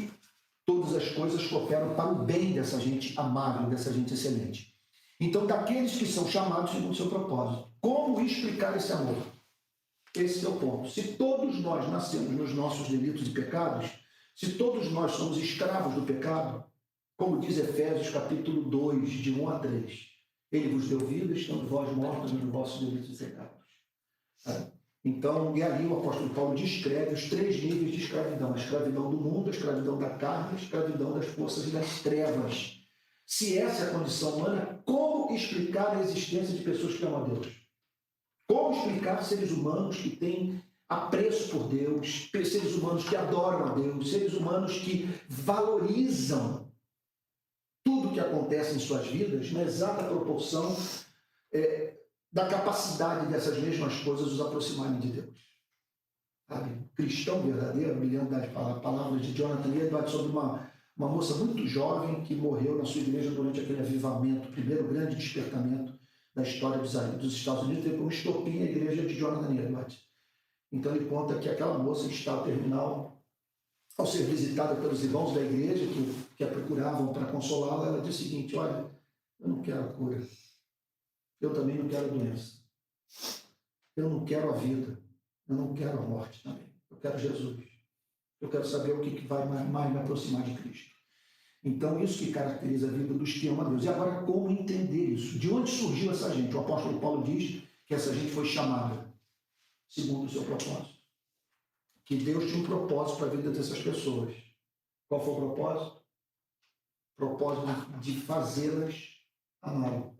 todas as coisas cooperam para o bem dessa gente amável, dessa gente excelente. Então, daqueles que são chamados segundo o seu propósito. Como explicar esse amor? Esse é o ponto. Se todos nós nascemos nos nossos delitos e pecados, se todos nós somos escravos do pecado, como diz Efésios capítulo 2, de 1 a 3, ele vos deu vida, estando vós mortos nos vossos delitos e pecados. Então, e ali o apóstolo Paulo descreve os 3 níveis de escravidão. A escravidão do mundo, a escravidão da carne, a escravidão das forças e das trevas. Se essa é a condição humana, como explicar a existência de pessoas que amam a Deus? Como explicar seres humanos que têm apreço por Deus, seres humanos que adoram a Deus, seres humanos que valorizam tudo que acontece em suas vidas na exata proporção da capacidade dessas mesmas coisas os aproximarem de Deus. Sabe? Cristão verdadeiro, me lembro das palavras de Jonathan Edwards sobre uma moça muito jovem que morreu na sua igreja durante aquele avivamento, o primeiro grande despertamento da história dos Estados Unidos, teve como estopim a igreja de Jonathan Edwards. Então ele conta que aquela moça em estado terminal, ao ser visitada pelos irmãos da igreja que a procuravam para consolá-la, ela disse o seguinte, olha, eu não quero a cura, eu também não quero a doença, eu não quero a vida, eu não quero a morte também, eu quero Jesus, eu quero saber o que vai mais me aproximar de Cristo. Então, isso que caracteriza a vida dos que amam a Deus. E agora, como entender isso? De onde surgiu essa gente? O apóstolo Paulo diz que essa gente foi chamada segundo o seu propósito. Que Deus tinha um propósito para a vida dessas pessoas. Qual foi o propósito? O propósito de fazê-las amá-lo.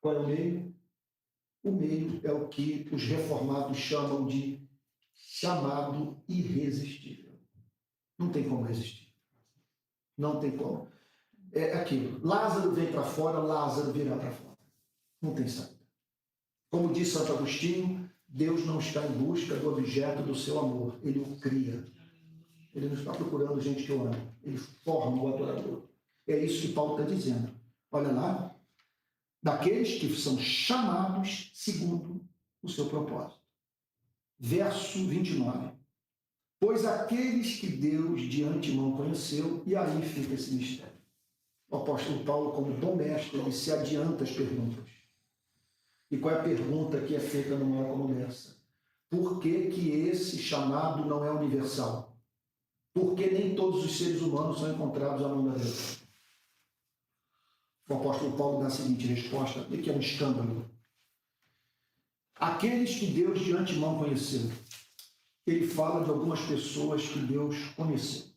Qual é o meio? O meio é o que os reformados chamam de chamado irresistível. Não tem como resistir. Não tem como. É aquilo. Lázaro vem para fora, Lázaro virá para fora. Não tem saída. Como diz Santo Agostinho, Deus não está em busca do objeto do seu amor, ele o cria. Ele não está procurando gente que o ama, ele forma o adorador. É isso que Paulo está dizendo. Olha lá, daqueles que são chamados segundo o seu propósito. Verso 29. Pois aqueles que Deus de antemão conheceu, e aí fica esse mistério. O apóstolo Paulo, como bom mestre, ele se adianta às perguntas. E qual é a pergunta que é feita numa hora como essa? Por que que esse chamado não é universal? Por que nem todos os seres humanos são encontrados à mão da Deus? O apóstolo Paulo dá a seguinte resposta, que é um escândalo. Aqueles que Deus de antemão conheceu. Ele fala de algumas pessoas que Deus conheceu.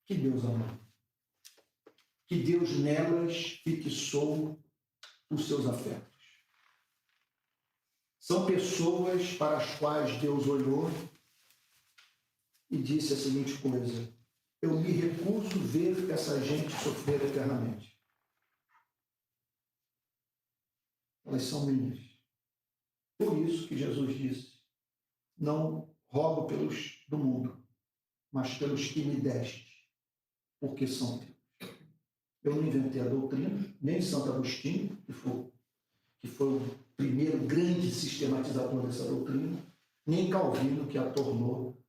Que Deus amou. Que Deus nelas fixou os seus afetos. São pessoas para as quais Deus olhou e disse a seguinte coisa: eu me recuso a ver essa gente sofrer eternamente. Elas são minhas. Por isso que Jesus disse: não rogo pelos do mundo, mas pelos que me deste, porque são teus. Eu não inventei a doutrina, nem Santo Agostinho, que foi o primeiro grande sistematizador dessa doutrina, nem Calvino, que a tornou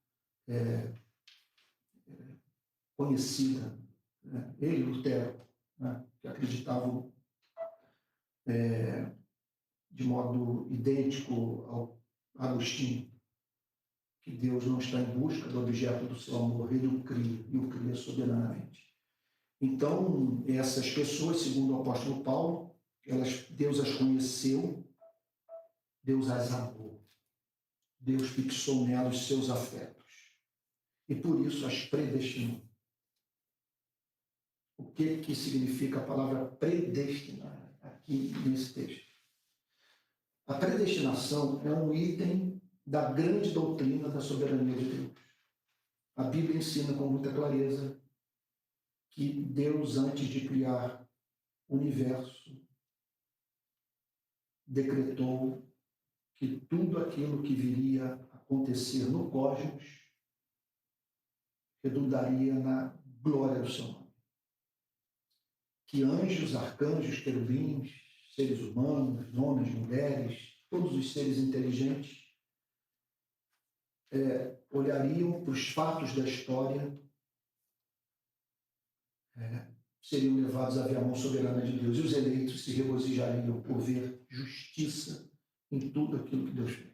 conhecida. Né? Ele e Lutero, né? Que acreditavam de modo idêntico ao Agostinho, que Deus não está em busca do objeto do seu amor, ele o cria, e o cria soberanamente. Então, essas pessoas, segundo o apóstolo Paulo, Deus as conheceu, Deus as amou, Deus fixou nelas os seus afetos, e por isso as predestinou. O que significa a palavra predestinar aqui nesse texto? A predestinação é um item da grande doutrina da soberania de Deus. A Bíblia ensina com muita clareza que Deus, antes de criar o universo, decretou que tudo aquilo que viria a acontecer no cosmos redundaria na glória do seu nome. Que anjos, arcanjos, querubins, seres humanos, homens, mulheres, todos os seres inteligentes olhariam para os fatos da história, seriam levados a ver a mão soberana de Deus, e os eleitos se regozijariam por ver justiça em tudo aquilo que Deus fez.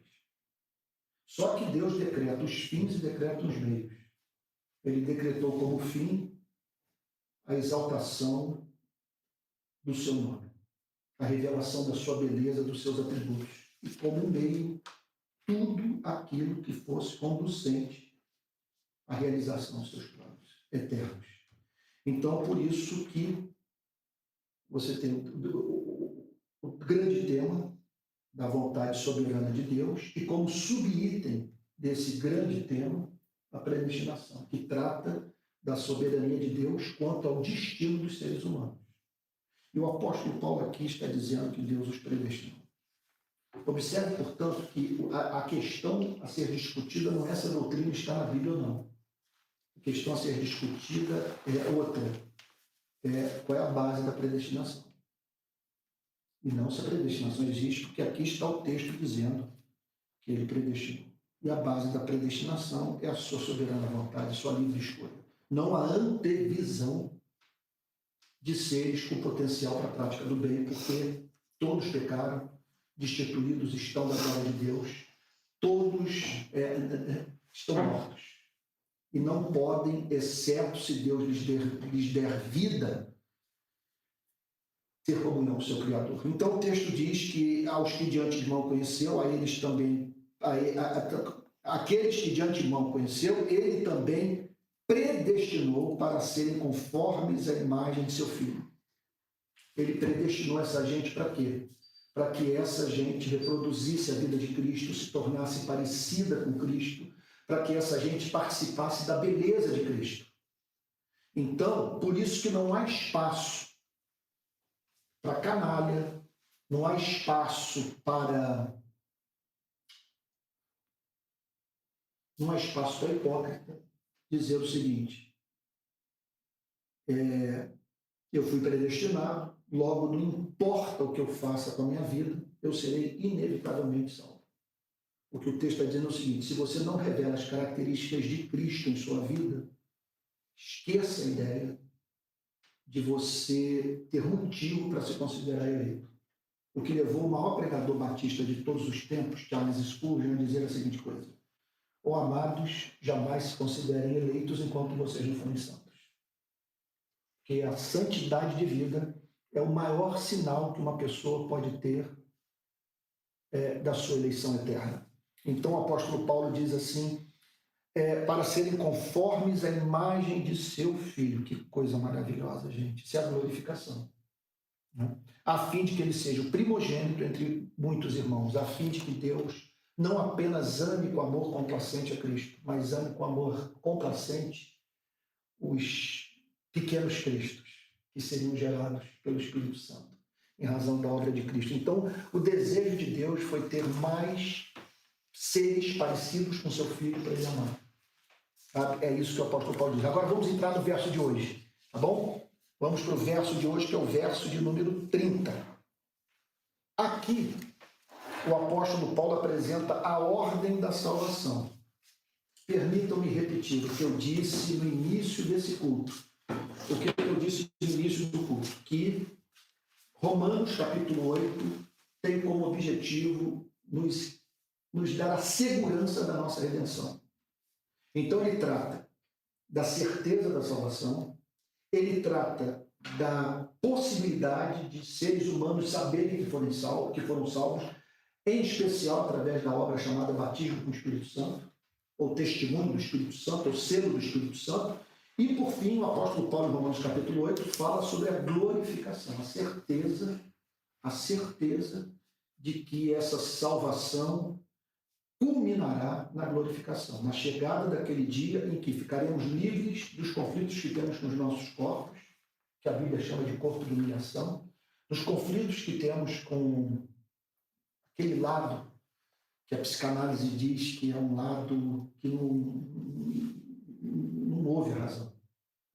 Só que Deus decreta os fins e decreta os meios. Ele decretou como fim a exaltação do seu nome, a revelação da sua beleza, dos seus atributos, e como meio, tudo aquilo que fosse conducente à realização dos seus planos eternos. Então, por isso que você tem o grande tema da vontade soberana de Deus, e como subitem desse grande tema, a predestinação, que trata da soberania de Deus quanto ao destino dos seres humanos. E o apóstolo Paulo aqui está dizendo que Deus os predestinou. Observe, portanto, que a questão a ser discutida não é se a doutrina está na Bíblia ou não. A questão a ser discutida é outra. Qual é a base da predestinação? E não se a predestinação existe, porque aqui está o texto dizendo que ele predestinou. E a base da predestinação é a sua soberana vontade, a sua livre escolha. Não a antevisão de seres com potencial para a prática do bem, porque todos pecaram, destituídos estão da glória de Deus, todos estão mortos. E não podem, exceto se Deus lhes der vida, ter comunhão com o seu Criador. Então o texto diz que aos que de antemão conheceu, a eles também, aqueles que de antemão conheceu, ele também predestinou para serem conformes à imagem de seu Filho. Ele predestinou essa gente para quê? Para que essa gente reproduzisse a vida de Cristo, se tornasse parecida com Cristo, para que essa gente participasse da beleza de Cristo. Então, por isso que não há espaço para canalha, não há espaço para hipócrita dizer o seguinte: eu fui predestinado, logo não importa o que eu faça com a minha vida, eu serei inevitavelmente salvo. O que o texto está dizendo é o seguinte: se você não revela as características de Cristo em sua vida, esqueça a ideia de você ter motivo para se considerar eleito. O que levou o maior pregador batista de todos os tempos, Charles Spurgeon, a dizer a seguinte coisa: ó amados, jamais se considerem eleitos enquanto vocês não forem santos. Porque a santidade de vida é o maior sinal que uma pessoa pode ter da sua eleição eterna. Então o apóstolo Paulo diz assim: para serem conformes à imagem de seu Filho. Que coisa maravilhosa, gente. Isso é a glorificação. Né? A fim de que ele seja o primogênito entre muitos irmãos, a fim de que Deus não apenas ame com amor complacente a Cristo, mas ame com amor complacente os pequenos cristos, que seriam gerados pelo Espírito Santo, em razão da obra de Cristo. Então, o desejo de Deus foi ter mais seres parecidos com seu Filho para ele amar. Sabe? É isso que o apóstolo Paulo diz. Agora vamos entrar no verso de hoje, tá bom? Vamos para o verso de hoje, que é o verso de número 30. Aqui, o apóstolo Paulo apresenta a ordem da salvação. Permitam-me repetir o que eu disse no início desse culto. O que eu disse no início do culto, que Romanos capítulo 8 tem como objetivo nos dar a segurança da nossa redenção. Então ele trata da certeza da salvação, ele trata da possibilidade de seres humanos saberem que foram salvos, em especial através da obra chamada batismo com o Espírito Santo, ou testemunho do Espírito Santo, ou selo do Espírito Santo. E, por fim, o apóstolo Paulo, em Romanos capítulo 8, fala sobre a glorificação, a certeza de que essa salvação culminará na glorificação, na chegada daquele dia em que ficaremos livres dos conflitos que temos com os nossos corpos, que a Bíblia chama de corpo de humilhação, dos conflitos que temos com aquele lado que a psicanálise diz que é um lado que não houve razão.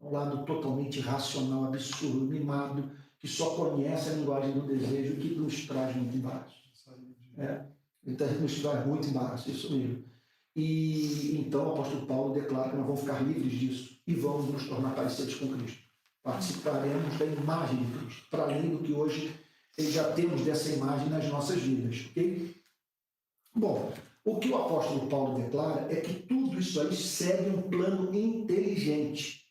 É um lado totalmente irracional, absurdo, mimado, que só conhece a linguagem do desejo, que nos traz muito embaraço. Então, nos traz muito embaraço, isso mesmo. E então o apóstolo Paulo declara que nós vamos ficar livres disso e vamos nos tornar parecidos com Cristo. Participaremos da imagem de Cristo, para além do que hoje já temos dessa imagem nas nossas vidas. Okay? Bom, o que o apóstolo Paulo declara é que tudo isso aí segue um plano inteligente.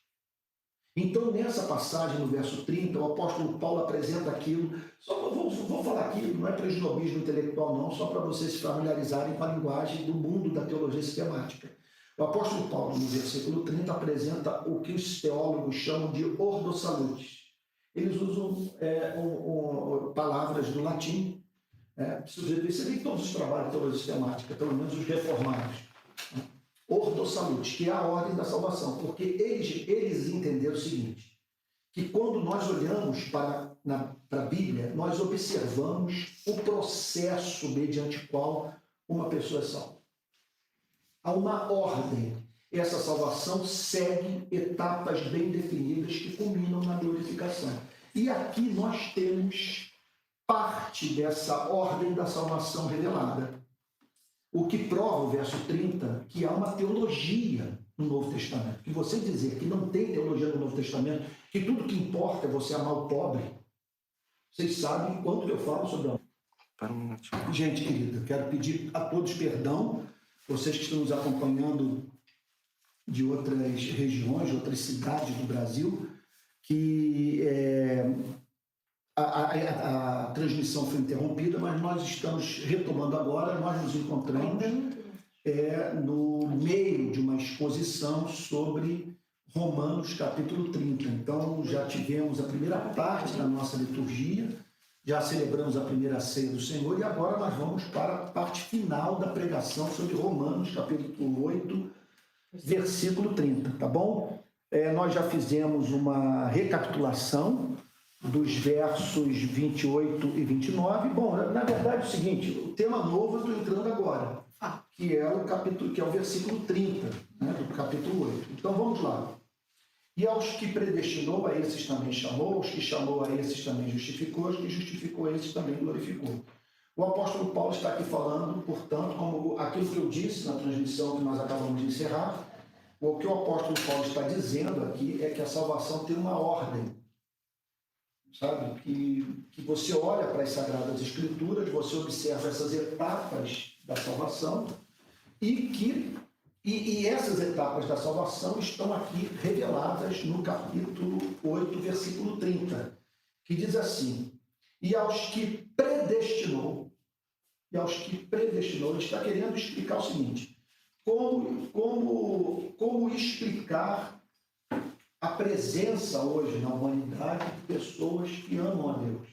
Então, nessa passagem, no verso 30, o apóstolo Paulo apresenta aquilo, só vou falar aqui, não é para esnobismo intelectual não, só para vocês se familiarizarem com a linguagem do mundo da teologia sistemática. O apóstolo Paulo, no versículo 30, apresenta o que os teólogos chamam de ordo salutis. Eles usam palavras do latim. Você vê em todos os trabalhos de teologia sistemática, pelo menos os reformados. Ordo salutis, que é a ordem da salvação, porque eles entenderam o seguinte, que quando nós olhamos para a Bíblia, nós observamos o processo mediante qual uma pessoa é salva. Há uma ordem. Essa salvação segue etapas bem definidas que culminam na glorificação. E aqui nós temos parte dessa ordem da salvação revelada. O que prova o verso 30 que há uma teologia no Novo Testamento. Que você dizer que não tem teologia no Novo Testamento, que tudo que importa é você amar o pobre, vocês sabem quanto eu falo sobre a...
Para um minutinho.
Gente querida, eu quero pedir a todos perdão, vocês que estão nos acompanhando de outras regiões, de outras cidades do Brasil, que a transmissão foi interrompida, mas nós estamos retomando agora, nós nos encontramos no meio de uma exposição sobre Romanos capítulo 30. Então já tivemos a primeira parte da nossa liturgia, já celebramos a primeira ceia do Senhor e agora nós vamos para a parte final da pregação sobre Romanos capítulo 8, versículo 30, tá bom? Nós já fizemos uma recapitulação dos versos 28 e 29. Bom, na verdade é o seguinte, o tema novo eu estou entrando agora, que é o capítulo, que é o versículo 30, né, do capítulo 8. Então vamos lá. E aos que predestinou, a esses também chamou, aos que chamou, a esses também justificou, aos que justificou, a esses também glorificou. O apóstolo Paulo está aqui falando, portanto, como aquilo que eu disse na transmissão que nós acabamos de encerrar, o que o apóstolo Paulo está dizendo aqui é que a salvação tem uma ordem, sabe? Que você olha para as Sagradas Escrituras, você observa essas etapas da salvação e essas etapas da salvação estão aqui reveladas no capítulo 8, versículo 30, que diz assim: e aos que predestinou, ele está querendo explicar o seguinte, como explicar a presença hoje na humanidade de pessoas que amam a Deus.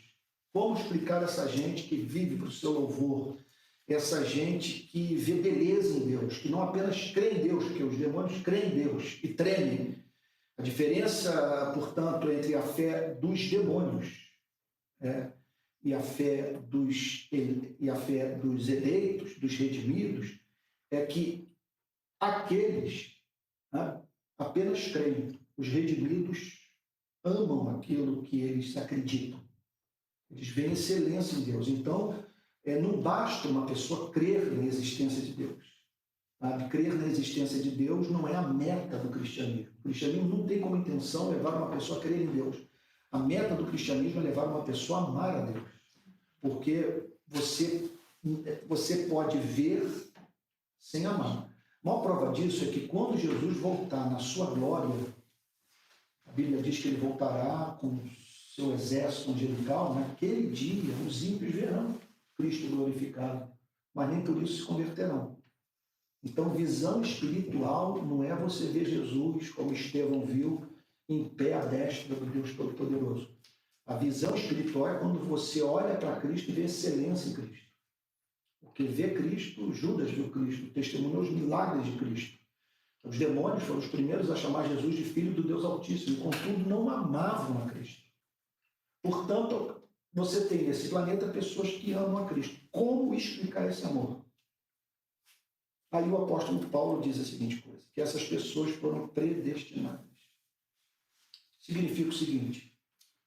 Como explicar essa gente que vive para o seu louvor, essa gente que vê beleza em Deus, que não apenas crê em Deus, porque os demônios creem em Deus e tremem. A diferença, portanto, entre a fé dos demônios e a fé dos eleitos, dos redimidos, é que aqueles apenas creem. Os redimidos amam aquilo que eles acreditam. Eles veem excelência em Deus. Então, não basta uma pessoa crer na existência de Deus. Sabe? Crer na existência de Deus não é a meta do cristianismo. O cristianismo não tem como intenção levar uma pessoa a crer em Deus. A meta do cristianismo é levar uma pessoa a amar a Deus. Porque você pode ver sem amar. A maior prova disso é que quando Jesus voltar na sua glória, a Bíblia diz que ele voltará com seu exército angelical, naquele dia os ímpios verão Cristo glorificado, mas nem por isso se converterão. Então, visão espiritual não é você ver Jesus, como Estevão viu, em pé à destra do Deus Todo-Poderoso. A visão espiritual é quando você olha para Cristo e vê excelência em Cristo. Porque vê Cristo, Judas viu Cristo, testemunhou os milagres de Cristo. Os demônios foram os primeiros a chamar Jesus de Filho do Deus Altíssimo, e contudo não amavam a Cristo. Portanto, você tem nesse planeta pessoas que amam a Cristo. Como explicar esse amor? Aí o apóstolo Paulo diz a seguinte coisa, que essas pessoas foram predestinadas. Significa o seguinte,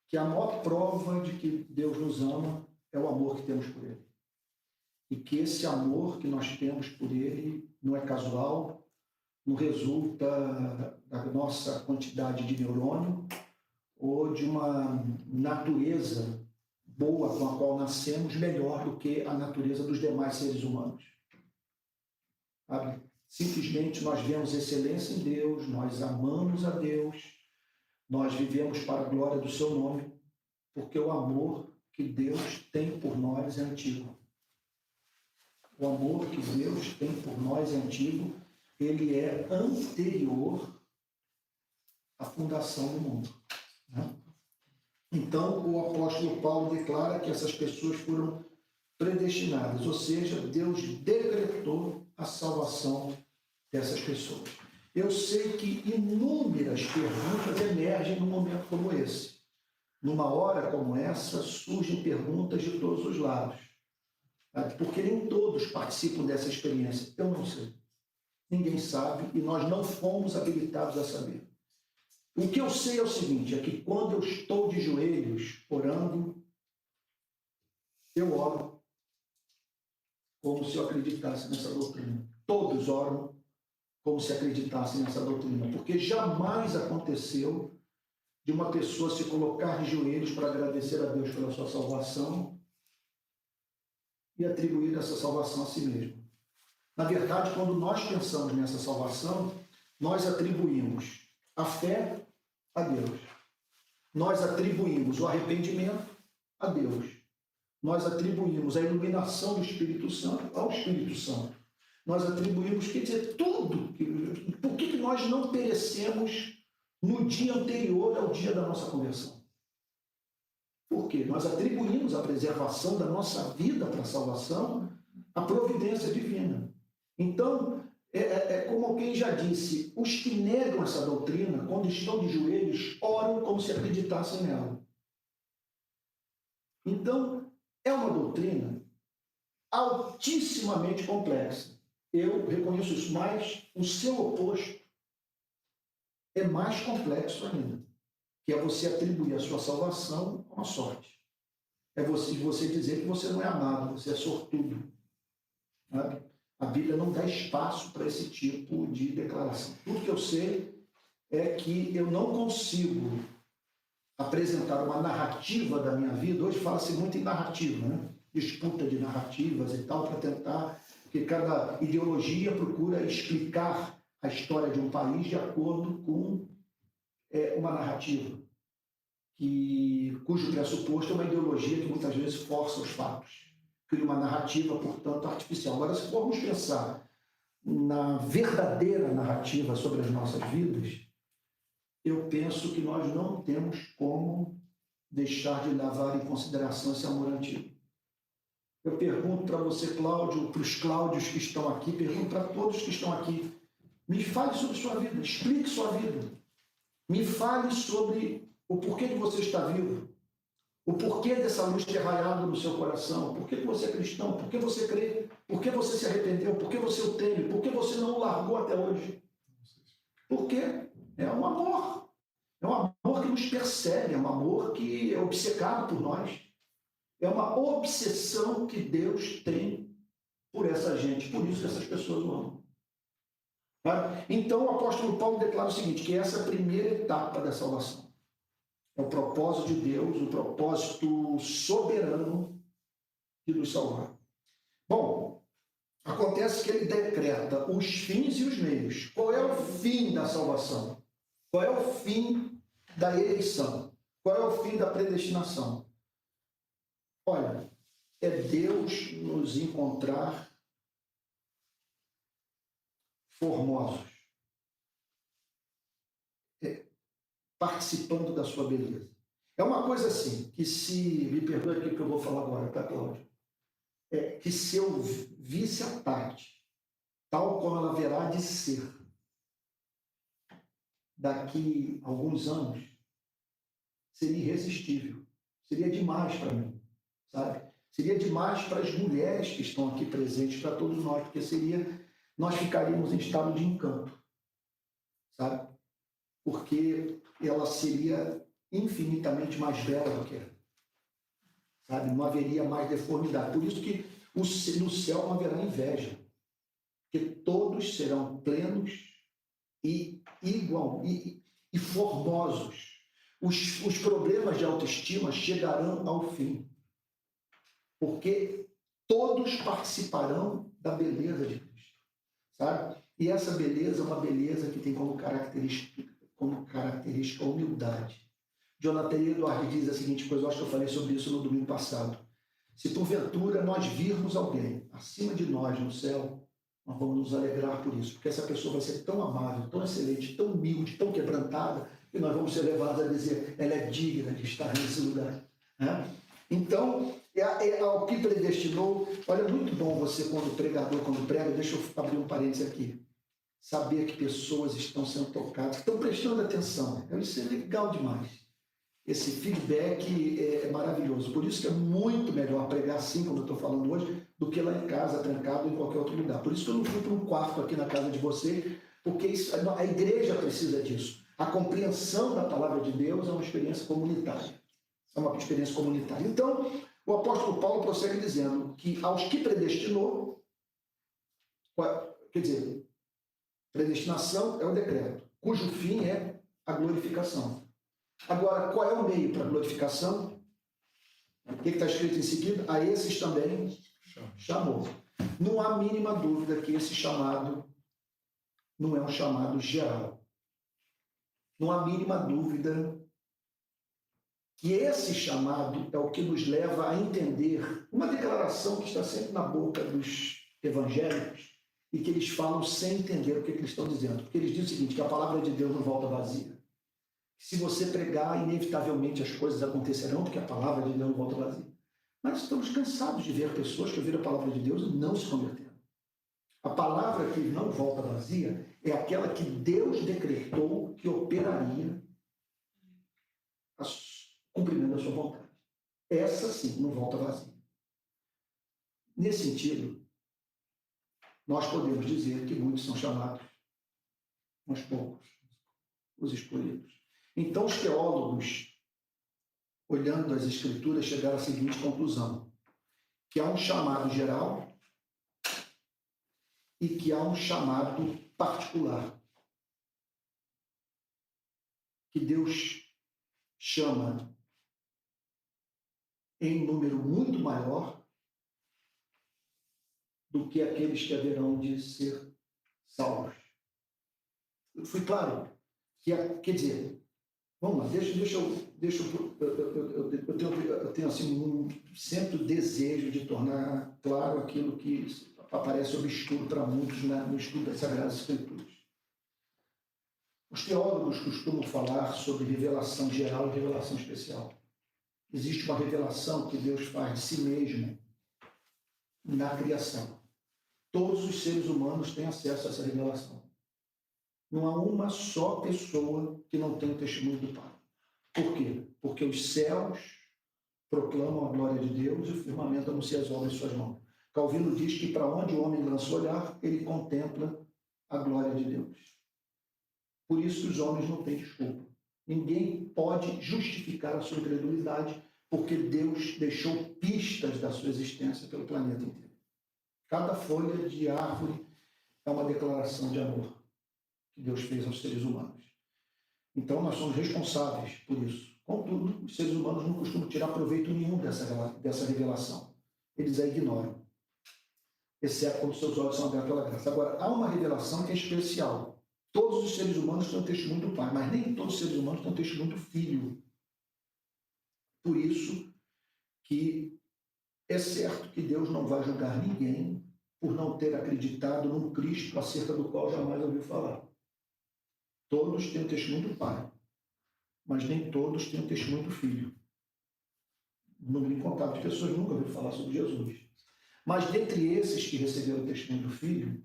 que a maior prova de que Deus nos ama é o amor que temos por Ele. E que esse amor que nós temos por Ele não é casual, não resulta da nossa quantidade de neurônio ou de uma natureza boa com a qual nascemos melhor do que a natureza dos demais seres humanos. Sabe? Simplesmente nós vemos excelência em Deus, nós amamos a Deus, nós vivemos para a glória do seu nome, porque o amor que Deus tem por nós é antigo. O amor que Deus tem por nós é antigo, ele é anterior à fundação do mundo. Então, o apóstolo Paulo declara que essas pessoas foram predestinadas, ou seja, Deus decretou a salvação dessas pessoas. Eu sei que inúmeras perguntas emergem num momento como esse. Numa hora como essa, surgem perguntas de todos os lados. Porque nem todos participam dessa experiência. Eu não sei. Ninguém sabe e nós não fomos habilitados a saber. O que eu sei é o seguinte, é que quando eu estou de joelhos orando, eu oro como se eu acreditasse nessa doutrina. Todos oram como se acreditassem nessa doutrina, porque jamais aconteceu de uma pessoa se colocar de joelhos para agradecer a Deus pela sua salvação e atribuir essa salvação a si mesmo. Na verdade, quando nós pensamos nessa salvação, nós atribuímos a fé a Deus. Nós atribuímos o arrependimento a Deus. Nós atribuímos a iluminação do Espírito Santo ao Espírito Santo. Nós atribuímos, quer dizer, tudo. Por que nós não perecemos no dia anterior ao dia da nossa conversão? Por quê? Nós atribuímos a preservação da nossa vida para a salvação à providência divina. Então, como alguém já disse, os que negam essa doutrina, quando estão de joelhos, oram como se acreditassem nela. Então, é uma doutrina altissimamente complexa. Eu reconheço isso, mas o seu oposto é mais complexo ainda, que é você atribuir a sua salvação a uma sorte. É você dizer que você não é amado, você é sortudo. Sabe? A Bíblia não dá espaço para esse tipo de declaração. Tudo que eu sei é que eu não consigo apresentar uma narrativa da minha vida. Hoje fala-se muito em narrativa, né? Disputa de narrativas e tal, para tentar, porque cada ideologia procura explicar a história de um país de acordo com uma narrativa, cujo pressuposto é uma ideologia que muitas vezes força os fatos, cria uma narrativa, portanto, artificial. Agora, se formos pensar na verdadeira narrativa sobre as nossas vidas, eu penso que nós não temos como deixar de levar em consideração esse amor antigo. Eu pergunto para você, Cláudio, para os Cláudios que estão aqui, pergunto para todos que estão aqui, me fale sobre sua vida, explique sua vida. Me fale sobre o porquê que você está vivo, o porquê dessa luz ter raiado no seu coração, por que você é cristão, por que você crê, por que você se arrependeu, por que você o teme, por que você não o largou até hoje. Porque é um amor. É um amor que nos persegue, é um amor que é obcecado por nós. É uma obsessão que Deus tem por essa gente, por isso que essas pessoas o amam. Então, o apóstolo Paulo declara o seguinte, que essa é a primeira etapa da salvação. É o propósito de Deus, o propósito soberano de nos salvar. Bom, acontece que ele decreta os fins e os meios. Qual é o fim da salvação? Qual é o fim da eleição? Qual é o fim da predestinação? Olha, é Deus nos encontrar formosos, participando da sua beleza. É uma coisa assim, que se, me perdoe aqui que eu vou falar agora, tá, Cláudio? Que se eu visse a Tati, tal como ela haverá de ser, daqui a alguns anos, seria irresistível, seria demais para mim, sabe? Seria demais para as mulheres que estão aqui presentes, para todos nós, porque nós ficaríamos em estado de encanto, sabe? Porque ela seria infinitamente mais bela do que ela, sabe? Não haveria mais deformidade. Por isso que no céu não haverá inveja, porque todos serão plenos e e formosos. Os problemas de autoestima chegarão ao fim, porque todos participarão da beleza de Cristo, sabe? E essa beleza é uma beleza que tem como característica a humildade. Jonathan Edwards diz a seguinte coisa, eu acho que eu falei sobre isso no domingo passado. Se porventura nós virmos alguém acima de nós no céu, nós vamos nos alegrar por isso, porque essa pessoa vai ser tão amável, tão excelente, tão humilde, tão quebrantada, que nós vamos ser levados a dizer, ela é digna de estar nesse lugar. Né? Então, ao que predestinou, olha, é muito bom você, quando prega, deixa eu abrir um parênteses aqui, saber que pessoas estão sendo tocadas, estão prestando atenção. Isso é legal demais. Esse feedback é maravilhoso. Por isso que é muito melhor pregar assim, como eu estou falando hoje, do que lá em casa, trancado em qualquer outro lugar. Por isso que eu não fui para um quarto aqui na casa de vocês, porque a igreja precisa disso. A compreensão da palavra de Deus é uma experiência comunitária. É uma experiência comunitária. Então, o apóstolo Paulo prossegue dizendo que aos que predestinou, quer dizer, predestinação é o decreto, cujo fim é a glorificação. Agora, qual é o meio para a glorificação? O que está escrito em seguida? A esses também chamou. Não há mínima dúvida que esse chamado não é um chamado geral. Não há mínima dúvida que esse chamado é o que nos leva a entender uma declaração que está sempre na boca dos evangélicos e que eles falam sem entender o que eles estão dizendo. Porque eles dizem o seguinte, que a palavra de Deus não volta vazia. Se você pregar, inevitavelmente as coisas acontecerão, porque a palavra de Deus não volta vazia. Mas estamos cansados de ver pessoas que ouviram a palavra de Deus e não se converteram. A palavra que não volta vazia é aquela que Deus decretou que operaria cumprimento da sua vontade. essa sim não volta vazia. Nesse sentido, nós podemos dizer que muitos são chamados, mas poucos, os escolhidos. Então, os teólogos, olhando as Escrituras, chegaram à seguinte conclusão: que há um chamado geral e que há um chamado particular. Que Deus chama em número muito maior do que aqueles que haverão de ser salvos. Fui claro? Quer dizer, vamos lá, eu tenho assim, sempre o desejo de tornar claro aquilo que aparece obscuro para muitos no estudo das Sagradas Escrituras. Os teólogos costumam falar sobre revelação geral e revelação especial. Existe uma revelação que Deus faz de si mesmo na criação. Todos os seres humanos têm acesso a essa revelação. Não há uma só pessoa que não tem o testemunho do Pai. Por quê? Porque os céus proclamam a glória de Deus e o firmamento anuncia as obras de suas mãos. Calvino diz que para onde o homem lança o olhar, ele contempla a glória de Deus. Por isso os homens não têm desculpa. Ninguém pode justificar a sua incredulidade, porque Deus deixou pistas da sua existência pelo planeta inteiro. Cada folha de árvore é uma declaração de amor que Deus fez aos seres humanos. Então, nós somos responsáveis por isso. Contudo, os seres humanos não costumam tirar proveito nenhum dessa revelação. Eles a ignoram, exceto quando seus olhos são abertos pela graça. Agora, há uma revelação que é especial. Todos os seres humanos têm o testemunho do Pai, mas nem todos os seres humanos têm o testemunho do Filho. Por isso que é certo que Deus não vai julgar ninguém por não ter acreditado num Cristo acerca do qual jamais ouviu falar. Todos têm o testemunho do Pai, mas nem todos têm o testemunho do Filho. Um número incontável de pessoas nunca ouviram falar sobre Jesus. Mas dentre esses que receberam o testemunho do Filho,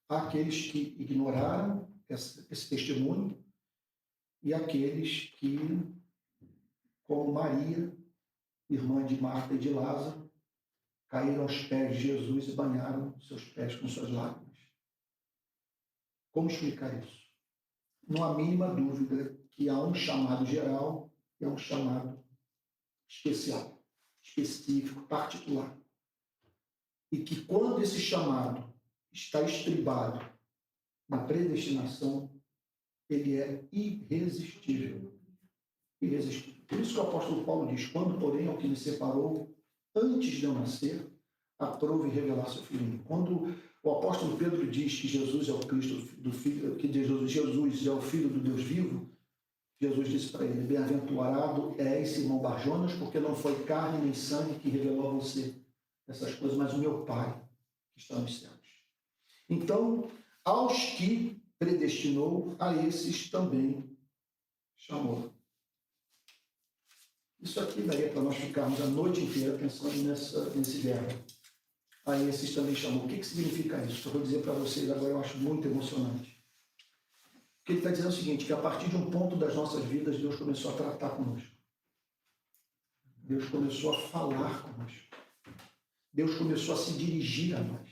há aqueles que ignoraram esse testemunho e aqueles que, como Maria, irmã de Marta e de Lázaro, caíram aos pés de Jesus e banharam seus pés com suas lágrimas. Como explicar isso? Não há mínima dúvida que há um chamado geral e há um chamado especial, específico, particular. E que quando esse chamado está estribado na predestinação, ele é irresistível. Irresistível. Por isso que o apóstolo Paulo diz: quando, porém, ao que me separou antes de eu nascer, aprove revelar seu filho. Quando o apóstolo Pedro diz que Jesus é o Cristo do Filho, que Jesus é o Filho do Deus vivo, Jesus disse para ele: bem-aventurado és, Simão Barjonas, porque não foi carne nem sangue que revelou a você essas coisas, mas o meu Pai que está nos céus. Então, aos que predestinou, a esses também chamou. Isso aqui daria para nós ficarmos a noite inteira pensando nesse verbo. A esses também chamou. O que significa isso? Eu vou dizer para vocês agora, eu acho muito emocionante. Porque ele está dizendo o seguinte, que a partir de um ponto das nossas vidas, Deus começou a tratar conosco. Deus começou a falar conosco. Deus começou a se dirigir a nós.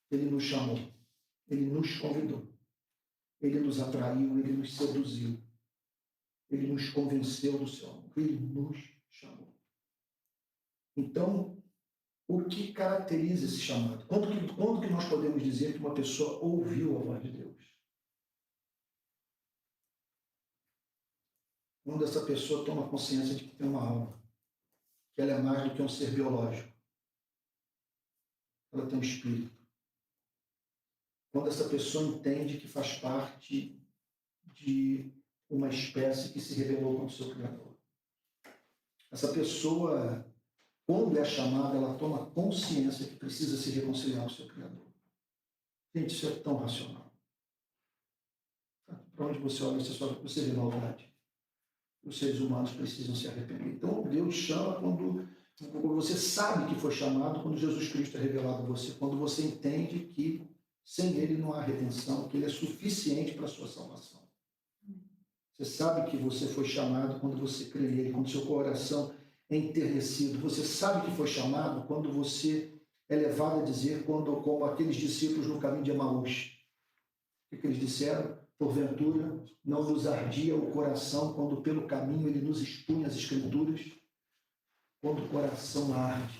Ele nos chamou. Ele nos convidou. Ele nos atraiu, ele nos seduziu. Ele nos convenceu do seu amor. Ele nos chamou. Então, o que caracteriza esse chamado? Quando que nós podemos dizer que uma pessoa ouviu a voz de Deus? Quando essa pessoa toma consciência de que tem uma alma, que ela é mais do que um ser biológico. Ela tem um espírito. Quando essa pessoa entende que faz parte de uma espécie que se rebelou contra o seu Criador. Essa pessoa, quando é chamada, ela toma consciência que precisa se reconciliar com o seu Criador. Gente, isso é tão racional. Para onde você olha, você vê maldade. Os seres humanos precisam se arrepender. Então, Deus chama quando você sabe que foi chamado, quando Jesus Cristo é revelado a você, quando você entende que sem Ele não há redenção, que Ele é suficiente para a sua salvação. Você sabe que você foi chamado quando você crê nele, quando seu coração é enternecido. Você sabe que foi chamado quando você é levado a dizer, como aqueles discípulos no caminho de Emaús. O que eles disseram? Porventura, não nos ardia o coração quando pelo caminho ele nos expunha as Escrituras? Quando o coração arde,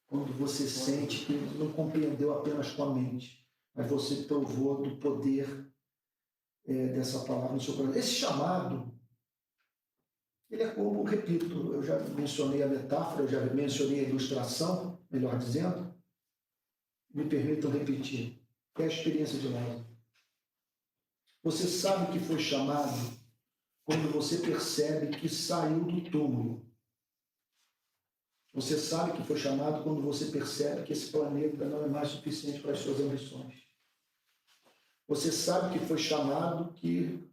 quando você sente que não compreendeu apenas com a mente, mas você provou do poder dessa palavra no seu coração. Esse chamado, ele é como, repito, eu já mencionei a metáfora, eu já mencionei a ilustração, melhor dizendo, me permitam repetir, é a experiência de Lázaro. Você sabe que foi chamado quando você percebe que saiu do túmulo. Você sabe que foi chamado quando você percebe que esse planeta não é mais suficiente para as suas ambições. Você sabe que foi chamado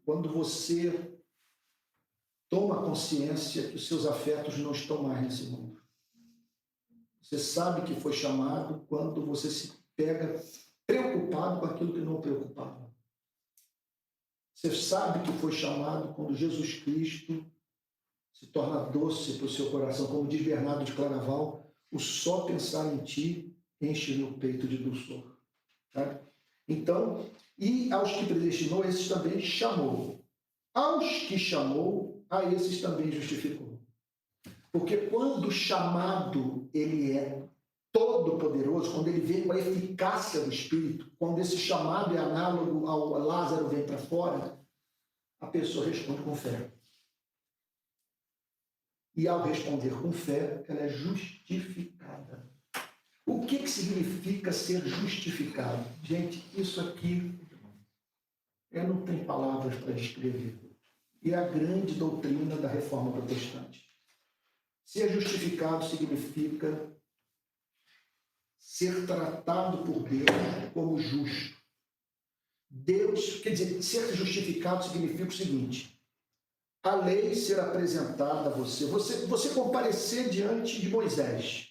quando você toma consciência que os seus afetos não estão mais nesse mundo. Você sabe que foi chamado quando você se pega preocupado com aquilo que não preocupava. Você sabe que foi chamado quando Jesus Cristo se torna doce para o seu coração. Como diz Bernardo de Claraval, o só pensar em ti enche meu peito de dulçor. Tá? Então, e aos que predestinou, esses também chamou. Aos que chamou, a esses também justificou. Porque quando o chamado ele é todo-poderoso, quando ele vem com a eficácia do Espírito, quando esse chamado é análogo ao Lázaro vem para fora, a pessoa responde com fé. E ao responder com fé, ela é justificada. O que significa ser justificado? Gente, isso aqui não tem palavras para descrever. E é a grande doutrina da Reforma Protestante. Ser justificado significa ser tratado por Deus como justo. Deus, quer dizer, ser justificado significa o seguinte: a lei ser apresentada a você, você comparecer diante de Moisés.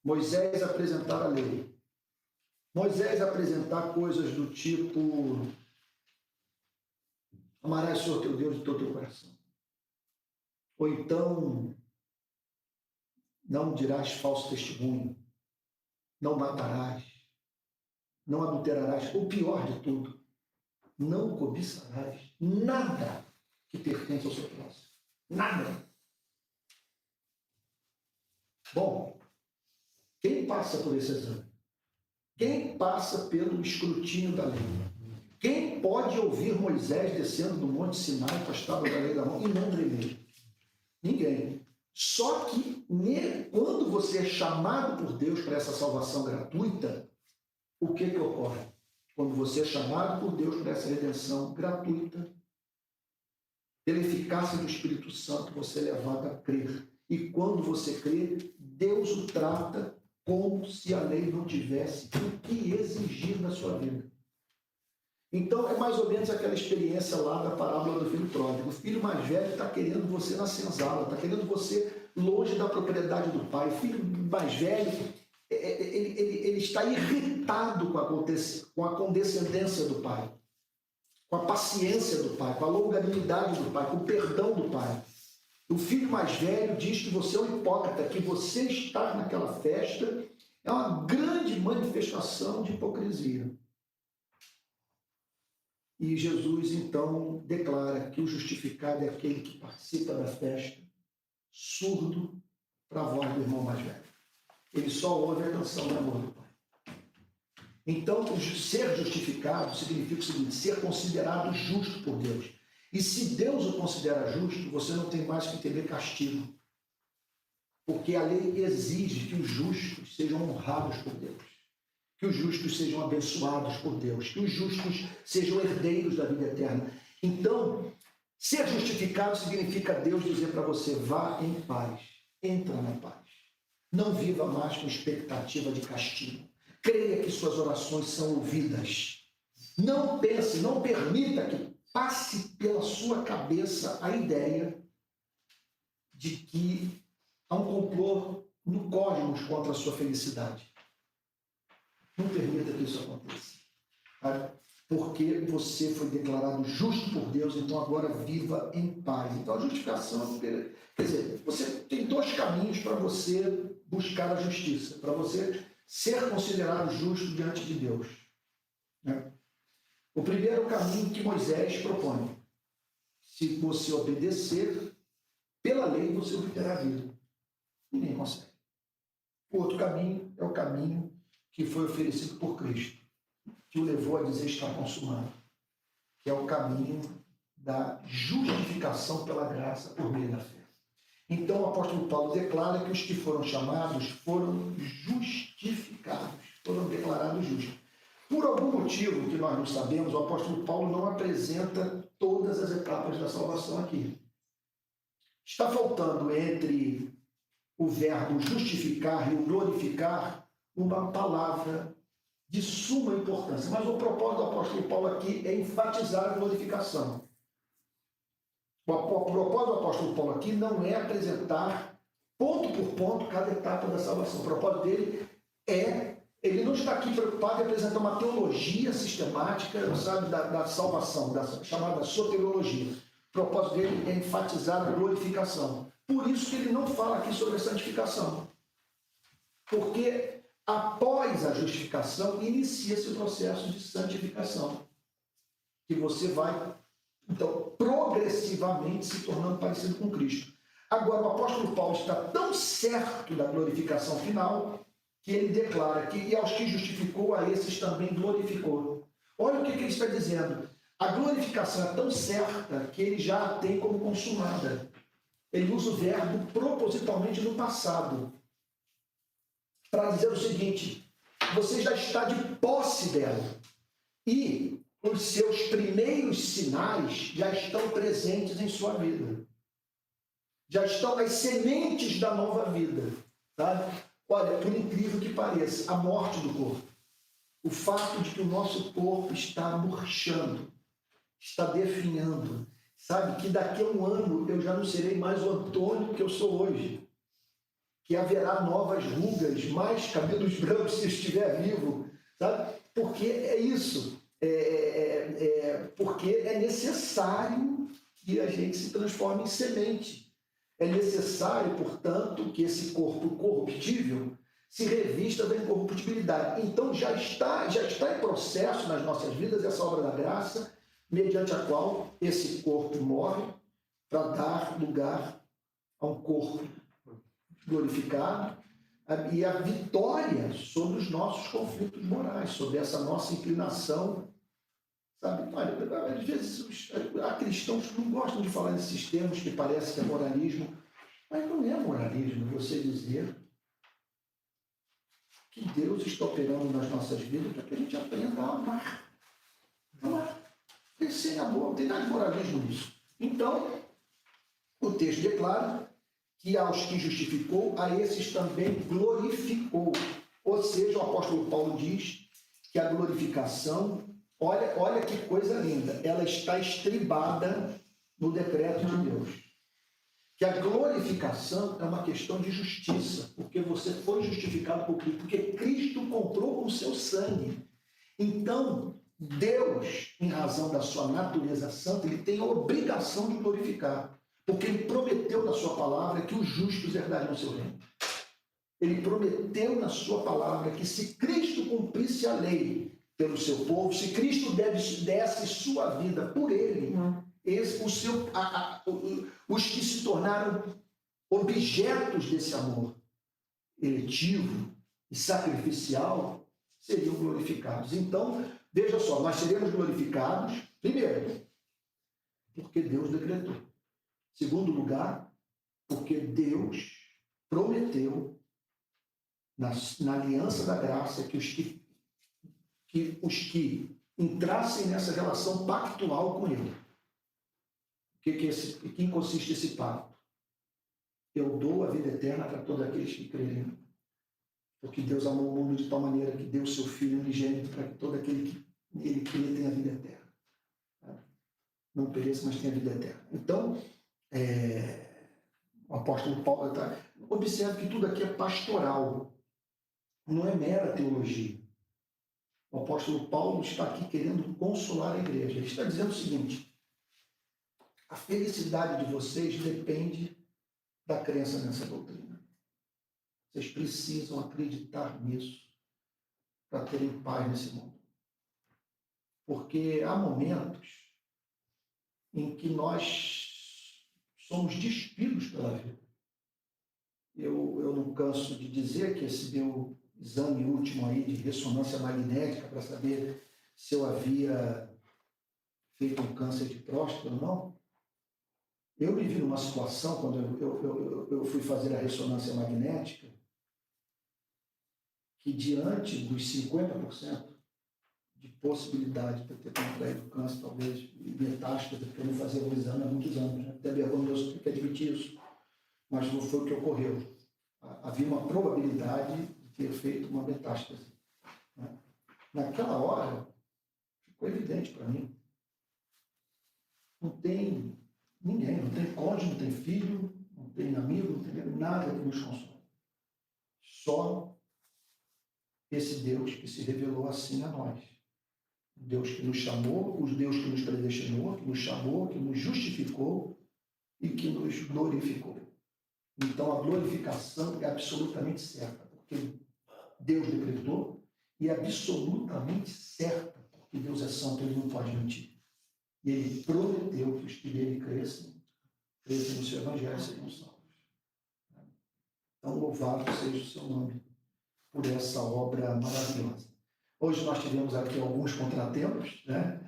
Moisés apresentar a lei. Moisés apresentar coisas do tipo: amarás o Senhor teu Deus de todo o teu coração. Ou então, não dirás falso testemunho, não matarás, não adulterarás. O pior de tudo, não cobiçarás nada que pertence ao seu próximo. Nada. Bom, quem passa por esse exame? Quem passa pelo escrutínio da lei? Quem pode ouvir Moisés descendo do Monte Sinai com as tábuas da lei da mão e não tremer? Ninguém. Só que quando você é chamado por Deus para essa salvação gratuita, o que ocorre? Quando você é chamado por Deus para essa redenção gratuita, pela eficácia do Espírito Santo, você é levado a crer. E quando você crê, Deus o trata como se a lei não tivesse o que exigir na sua vida. Então, é mais ou menos aquela experiência lá da parábola do filho pródigo. O filho mais velho está querendo você na senzala, está querendo você longe da propriedade do pai. O filho mais velho, ele está irritado com a condescendência do pai, com a paciência do pai, com a longanimidade do pai, com o perdão do pai. O filho mais velho diz que você é um hipócrita, que você estar naquela festa é uma grande manifestação de hipocrisia. E Jesus, então, declara que o justificado é aquele que participa da festa, surdo para a voz do irmão mais velho. Ele só ouve a canção do amor do Pai. Então, ser justificado significa o seguinte: ser considerado justo por Deus. E se Deus o considera justo, você não tem mais que temer castigo. Porque a lei exige que os justos sejam honrados por Deus, que os justos sejam abençoados por Deus, que os justos sejam herdeiros da vida eterna. Então, ser justificado significa Deus dizer para você: vá em paz, entra na paz. Não viva mais com expectativa de castigo. Creia que suas orações são ouvidas. Não pense, não permita que passe pela sua cabeça a ideia de que há um complô no cosmos contra a sua felicidade. Não permita que isso aconteça. porque você foi declarado justo por Deus, então agora viva em paz. Então a justificação, quer dizer, você tem dois caminhos para você buscar a justiça, para você ser considerado justo diante de Deus, né? O primeiro é o caminho que Moisés propõe. Se você obedecer, pela lei você obterá a vida. Ninguém consegue. O outro caminho é o caminho que foi oferecido por Cristo, que o levou a dizer está consumado, que é o caminho da justificação pela graça por meio da fé. Então o apóstolo Paulo declara que os que foram chamados foram justificados, foram declarados justos. Por algum motivo que nós não sabemos, o apóstolo Paulo não apresenta todas as etapas da salvação aqui. Está faltando entre o verbo justificar e o glorificar uma palavra de suma importância. Mas o propósito do apóstolo Paulo aqui é enfatizar a glorificação. O propósito do apóstolo Paulo aqui não é apresentar ponto por ponto cada etapa da salvação. O propósito dele é, ele não está aqui preocupado em apresentar uma teologia sistemática, sabe, da salvação, da chamada soteriologia. O propósito dele é enfatizar a glorificação. Por isso que ele não fala aqui sobre a santificação. Porque após a justificação, inicia-se o processo de santificação. Que você vai, então, progressivamente se tornando parecido com Cristo. Agora, o apóstolo Paulo está tão certo da glorificação final que ele declara que e aos que justificou, a esses também glorificou. Olha o que ele está dizendo. A glorificação é tão certa que ele já a tem como consumada. Ele usa o verbo propositalmente no passado, para dizer o seguinte: você já está de posse dela. E os seus primeiros sinais já estão presentes em sua vida. Já estão as sementes da nova vida. Sabe? Olha, por incrível que pareça, a morte do corpo, o fato de que o nosso corpo está murchando, está definhando, sabe? Que daqui a um ano eu já não serei mais o Antônio que eu sou hoje. Que haverá novas rugas, mais cabelos brancos se eu estiver vivo, sabe? Porque é isso. Porque é necessário que a gente se transforme em semente. É necessário, portanto, que esse corpo corruptível se revista da incorruptibilidade. Então já está em processo nas nossas vidas essa obra da graça, mediante a qual esse corpo morre para dar lugar a um corpo glorificado e a vitória sobre os nossos conflitos morais, sobre essa nossa inclinação, sabe? Olha, às vezes há cristãos que não gostam de falar nesses termos que parece que é moralismo, mas não é moralismo você dizer que Deus está operando nas nossas vidas para que a gente aprenda a amar. Amar. Sem amor, não tem nada de moralismo nisso. Então, o texto declara que aos que justificou, a esses também glorificou. Ou seja, o apóstolo Paulo diz que a glorificação, olha que coisa linda, ela está estribada no decreto de Deus. Que a glorificação é uma questão de justiça, porque você foi justificado por Cristo, porque Cristo comprou com o seu sangue. Então, Deus, em razão da sua natureza santa, ele tem a obrigação de glorificar. Porque ele prometeu na sua palavra que os justos herdariam o seu reino. Ele prometeu na sua palavra que se Cristo cumprisse a lei pelo seu povo, se Cristo desse sua vida por ele, os que se tornaram objetos desse amor eletivo e sacrificial seriam glorificados. Então, veja só, nós seremos glorificados, primeiro, porque Deus decretou. Segundo lugar, porque Deus prometeu na aliança da graça que os que entrassem nessa relação pactual com Ele. Quem consiste esse pacto? Eu dou a vida eterna para todos aqueles que crerem. Porque Deus amou o mundo de tal maneira que deu o seu Filho unigênito para que todo aquele que nele crê tenha a vida eterna. Não pereça, mas tenha a vida eterna. Então, o apóstolo Paulo observa que tudo aqui é pastoral, não é mera teologia. O apóstolo Paulo está aqui querendo consolar a igreja. Ele está dizendo o seguinte: a felicidade de vocês depende da crença nessa doutrina. Vocês precisam acreditar nisso para terem paz nesse mundo. Porque há momentos em que nós somos despidos pela vida. Eu não canso de dizer que esse meu exame último aí de ressonância magnética para saber se eu havia feito um câncer de próstata ou não, eu me vi numa situação, quando eu fui fazer a ressonância magnética, que diante dos 50% de possibilidade de eu ter contraído câncer, talvez metástase, porque eu não fazia o exame há muitos anos, né? Até vergonhoso ter que admitir isso, mas não foi o que ocorreu. Havia uma probabilidade de ter feito uma metástase, né? Naquela hora, ficou evidente para mim. Não tem ninguém, não tem cônjuge, não tem filho, não tem amigo, não tem nada que nos console. Só esse Deus que se revelou assim a nós. O Deus que nos chamou, o Deus que nos predestinou, que nos chamou, que nos justificou e que nos glorificou. Então a glorificação é absolutamente certa, porque Deus decretou, e é absolutamente certa, porque Deus é santo, ele não pode mentir. E ele prometeu que os que nele crescem no seu evangelho seriam salvos. Então, louvado seja o seu nome por essa obra maravilhosa. Hoje nós tivemos aqui alguns contratempos, né?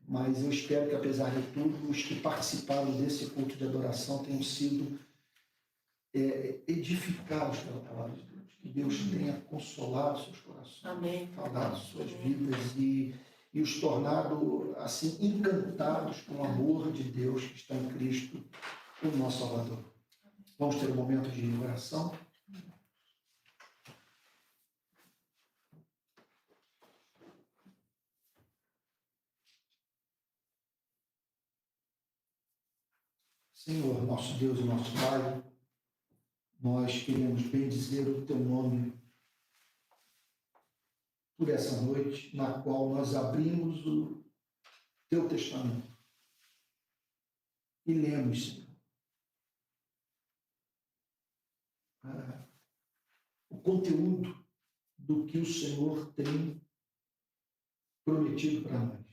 Mas eu espero que, apesar de tudo, os que participaram desse culto de adoração tenham sido edificados pela palavra de Deus. Que Deus tenha consolado seus corações,
Amém.
falado suas vidas e os tornado, assim, encantados com o amor de Deus que está em Cristo, o nosso Salvador. Vamos ter um momento de oração. Senhor, nosso Deus e nosso Pai, nós queremos bendizer o Teu nome por essa noite, na qual nós abrimos o Teu testamento e lemos, Senhor, o conteúdo do que o Senhor tem prometido para nós.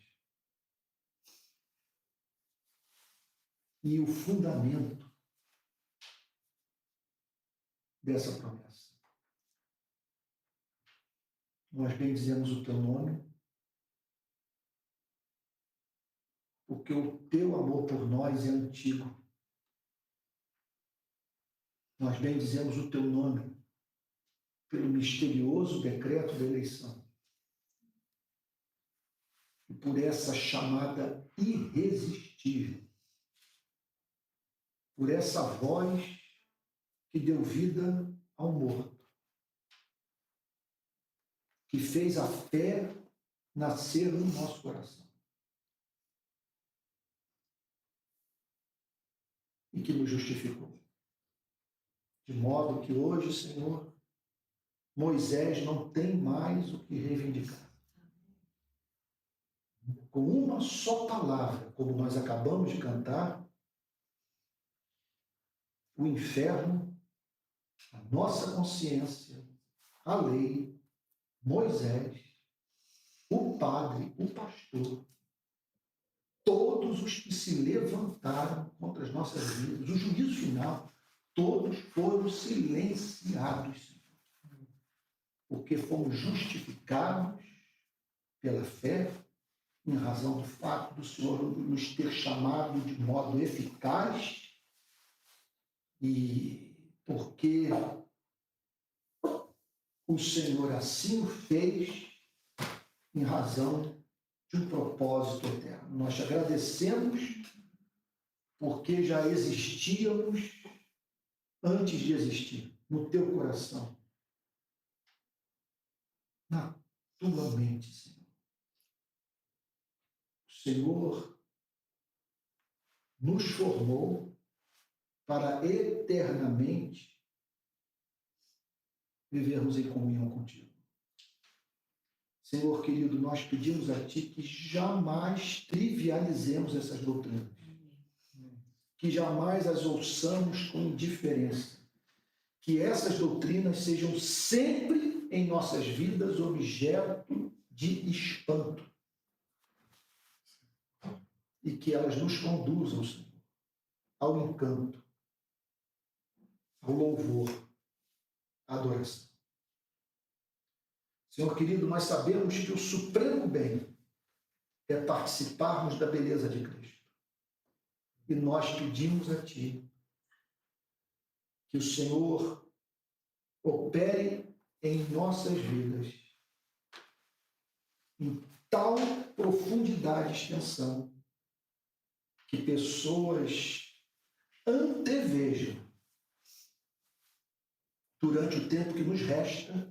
E o fundamento dessa promessa. Nós bendizemos o Teu nome, porque o Teu amor por nós é antigo. Nós bendizemos o Teu nome pelo misterioso decreto da eleição e por essa chamada irresistível, por essa voz que deu vida ao morto, que fez a fé nascer no nosso coração e que nos justificou. De modo que hoje, Senhor, Moisés não tem mais o que reivindicar. Com uma só palavra, como nós acabamos de cantar, o inferno, a nossa consciência, a lei, Moisés, o padre, o pastor, todos os que se levantaram contra as nossas vidas, o juízo final, todos foram silenciados, Senhor, porque fomos justificados pela fé, em razão do fato do Senhor nos ter chamado de modo eficaz e porque o Senhor assim o fez em razão de um propósito eterno. Nós te agradecemos porque já existíamos antes de existir, no teu coração, na tua mente, Senhor. O Senhor nos formou para eternamente vivermos em comunhão contigo. Senhor querido, nós pedimos a Ti que jamais trivializemos essas doutrinas, que jamais as ouçamos com indiferença, que essas doutrinas sejam sempre em nossas vidas objeto de espanto e que elas nos conduzam, Senhor, ao encanto, ao louvor, à adoração. Senhor querido, nós sabemos que o supremo bem é participarmos da beleza de Cristo. E nós pedimos a Ti que o Senhor opere em nossas vidas em tal profundidade e extensão que pessoas antevejam, durante o tempo que nos resta,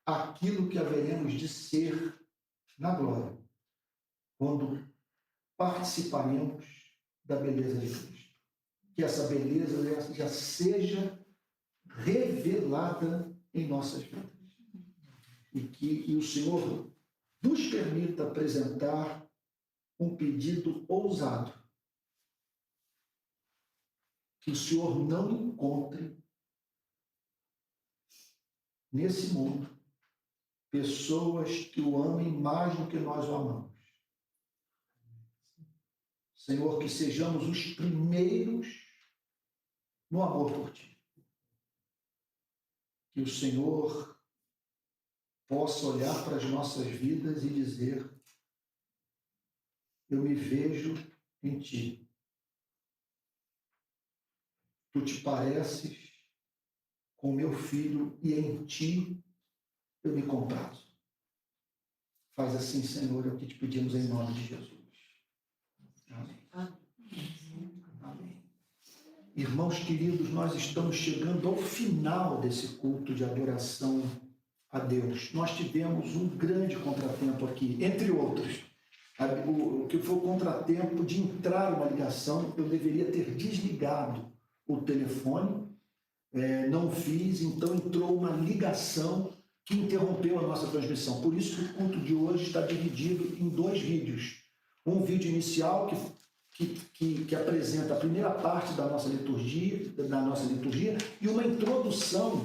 aquilo que haveremos de ser na glória, quando participaremos da beleza de Cristo. Que essa beleza já seja revelada em nossas vidas. E que o Senhor nos permita apresentar um pedido ousado. Que o Senhor não encontre nesse mundo pessoas que o amem mais do que nós o amamos. Senhor, que sejamos os primeiros no amor por Ti. Que o Senhor possa olhar para as nossas vidas e dizer: eu me vejo em Ti. Tu te pareces com meu filho e em Ti eu me comprazo. Faz assim, Senhor, é o que te pedimos em nome de Jesus. Amém. Amém. Irmãos queridos, nós estamos chegando ao final desse culto de adoração a Deus. Nós tivemos um grande contratempo aqui, entre outros. O que foi o contratempo de entrar uma ligação, eu deveria ter desligado o telefone, não fiz, então entrou uma ligação que interrompeu a nossa transmissão. Por isso que o culto de hoje está dividido em 2 vídeos. Um vídeo inicial que apresenta a primeira parte da nossa liturgia, e uma introdução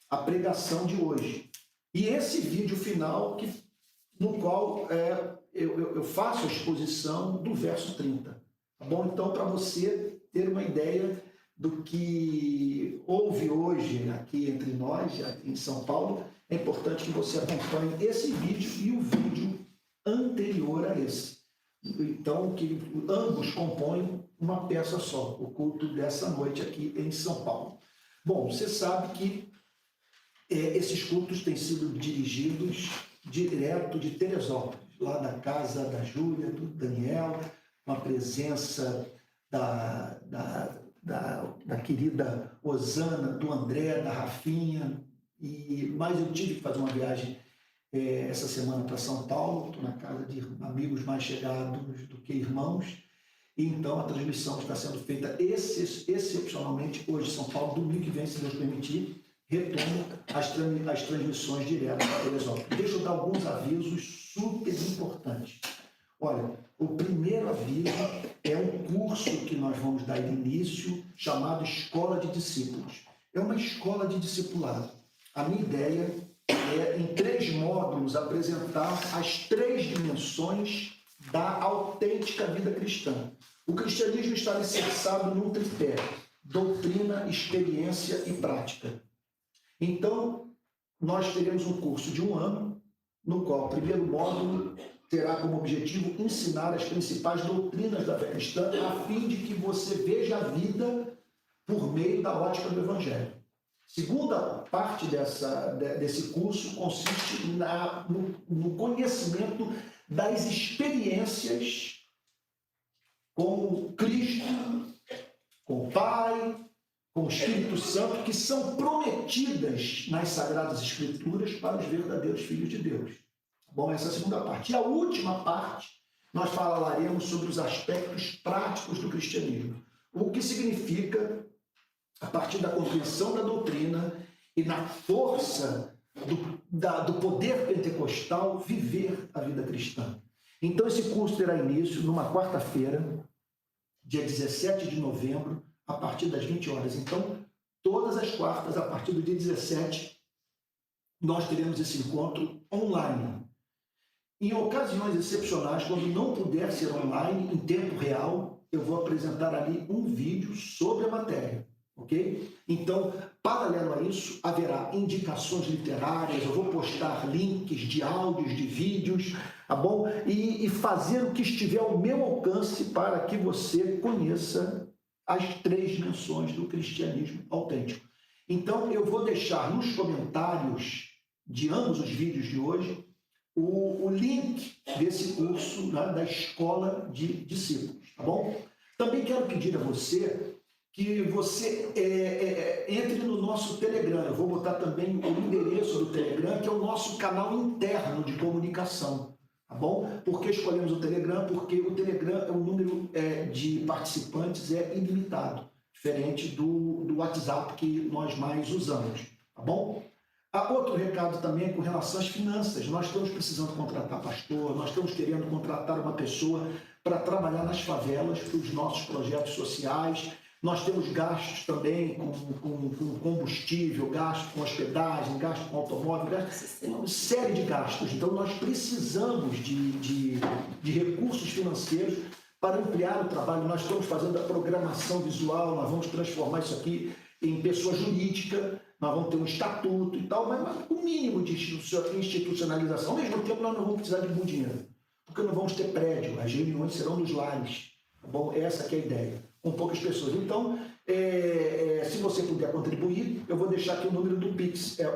à pregação de hoje. E esse vídeo final, no qual eu faço a exposição do verso 30. Tá bom? Então, para você ter uma ideia do que houve hoje aqui entre nós, aqui em São Paulo, é importante que você acompanhe esse vídeo e o vídeo anterior a esse. Então, que ambos compõem uma peça só, o culto dessa noite aqui em São Paulo. Bom, você sabe que esses cultos têm sido dirigidos direto de Teresópolis, lá da casa da Júlia, do Daniel, com a presença da querida Osana, do André, da Rafinha, mas eu tive que fazer uma viagem essa semana para São Paulo, estou na casa de amigos mais chegados do que irmãos, e então a transmissão está sendo feita excepcionalmente hoje em São Paulo. Domingo que vem, se Deus permitir, retomo as transmissões diretas da Teresópolis. Deixa eu dar alguns avisos super importantes. Olha, o primeiro aviso é um curso que nós vamos dar início, chamado Escola de Discípulos. É uma escola de discipulado. A minha ideia é, em 3 módulos, apresentar as 3 dimensões da autêntica vida cristã. O cristianismo está alicerçado num tripé: doutrina, experiência e prática. Então, nós teremos um curso de 1 ano, no qual o primeiro módulo terá como objetivo ensinar as principais doutrinas da fé cristã, a fim de que você veja a vida por meio da ótica do Evangelho. Segunda parte desse curso consiste no conhecimento das experiências com Cristo, com o Pai, com o Espírito Santo, que são prometidas nas Sagradas Escrituras para os verdadeiros filhos de Deus. Bom, essa é a segunda parte. E a última parte, nós falaremos sobre os aspectos práticos do cristianismo. O que significa, a partir da compreensão da doutrina e na força do poder pentecostal viver a vida cristã. Então, esse curso terá início numa quarta-feira, dia 17 de novembro, a partir das 20 horas. Então, todas as quartas, a partir do dia 17, nós teremos esse encontro online. Em ocasiões excepcionais, quando não puder ser online, em tempo real, eu vou apresentar ali um vídeo sobre a matéria, ok? Então, paralelo a isso, haverá indicações literárias, eu vou postar links de áudios, de vídeos, tá bom? E fazer o que estiver ao meu alcance para que você conheça as 3 dimensões do cristianismo autêntico. Então, eu vou deixar nos comentários de ambos os vídeos de hoje o link desse curso, né, da Escola de Discípulos, tá bom? Também quero pedir a você que você entre no nosso Telegram. Eu vou botar também o endereço do Telegram, que é o nosso canal interno de comunicação, tá bom? Por que escolhemos o Telegram? Porque o Telegram, o número de participantes é ilimitado, diferente do WhatsApp que nós mais usamos, tá bom? Outro recado também com relação às finanças. Nós estamos precisando contratar pastor, nós estamos querendo contratar uma pessoa para trabalhar nas favelas, para os nossos projetos sociais. Nós temos gastos também com combustível, gasto com hospedagem, gasto com automóvel, uma série de gastos. Então, nós precisamos de recursos financeiros para ampliar o trabalho. Nós estamos fazendo a programação visual, nós vamos transformar isso aqui em pessoa jurídica, nós vamos ter um estatuto e tal, mas o mínimo de institucionalização. Ao mesmo tempo, nós não vamos precisar de muito dinheiro, porque não vamos ter prédio, as reuniões serão nos lares. Tá bom? Essa que é a ideia, com poucas pessoas. Então, se você puder contribuir, eu vou deixar aqui o número do Pix, é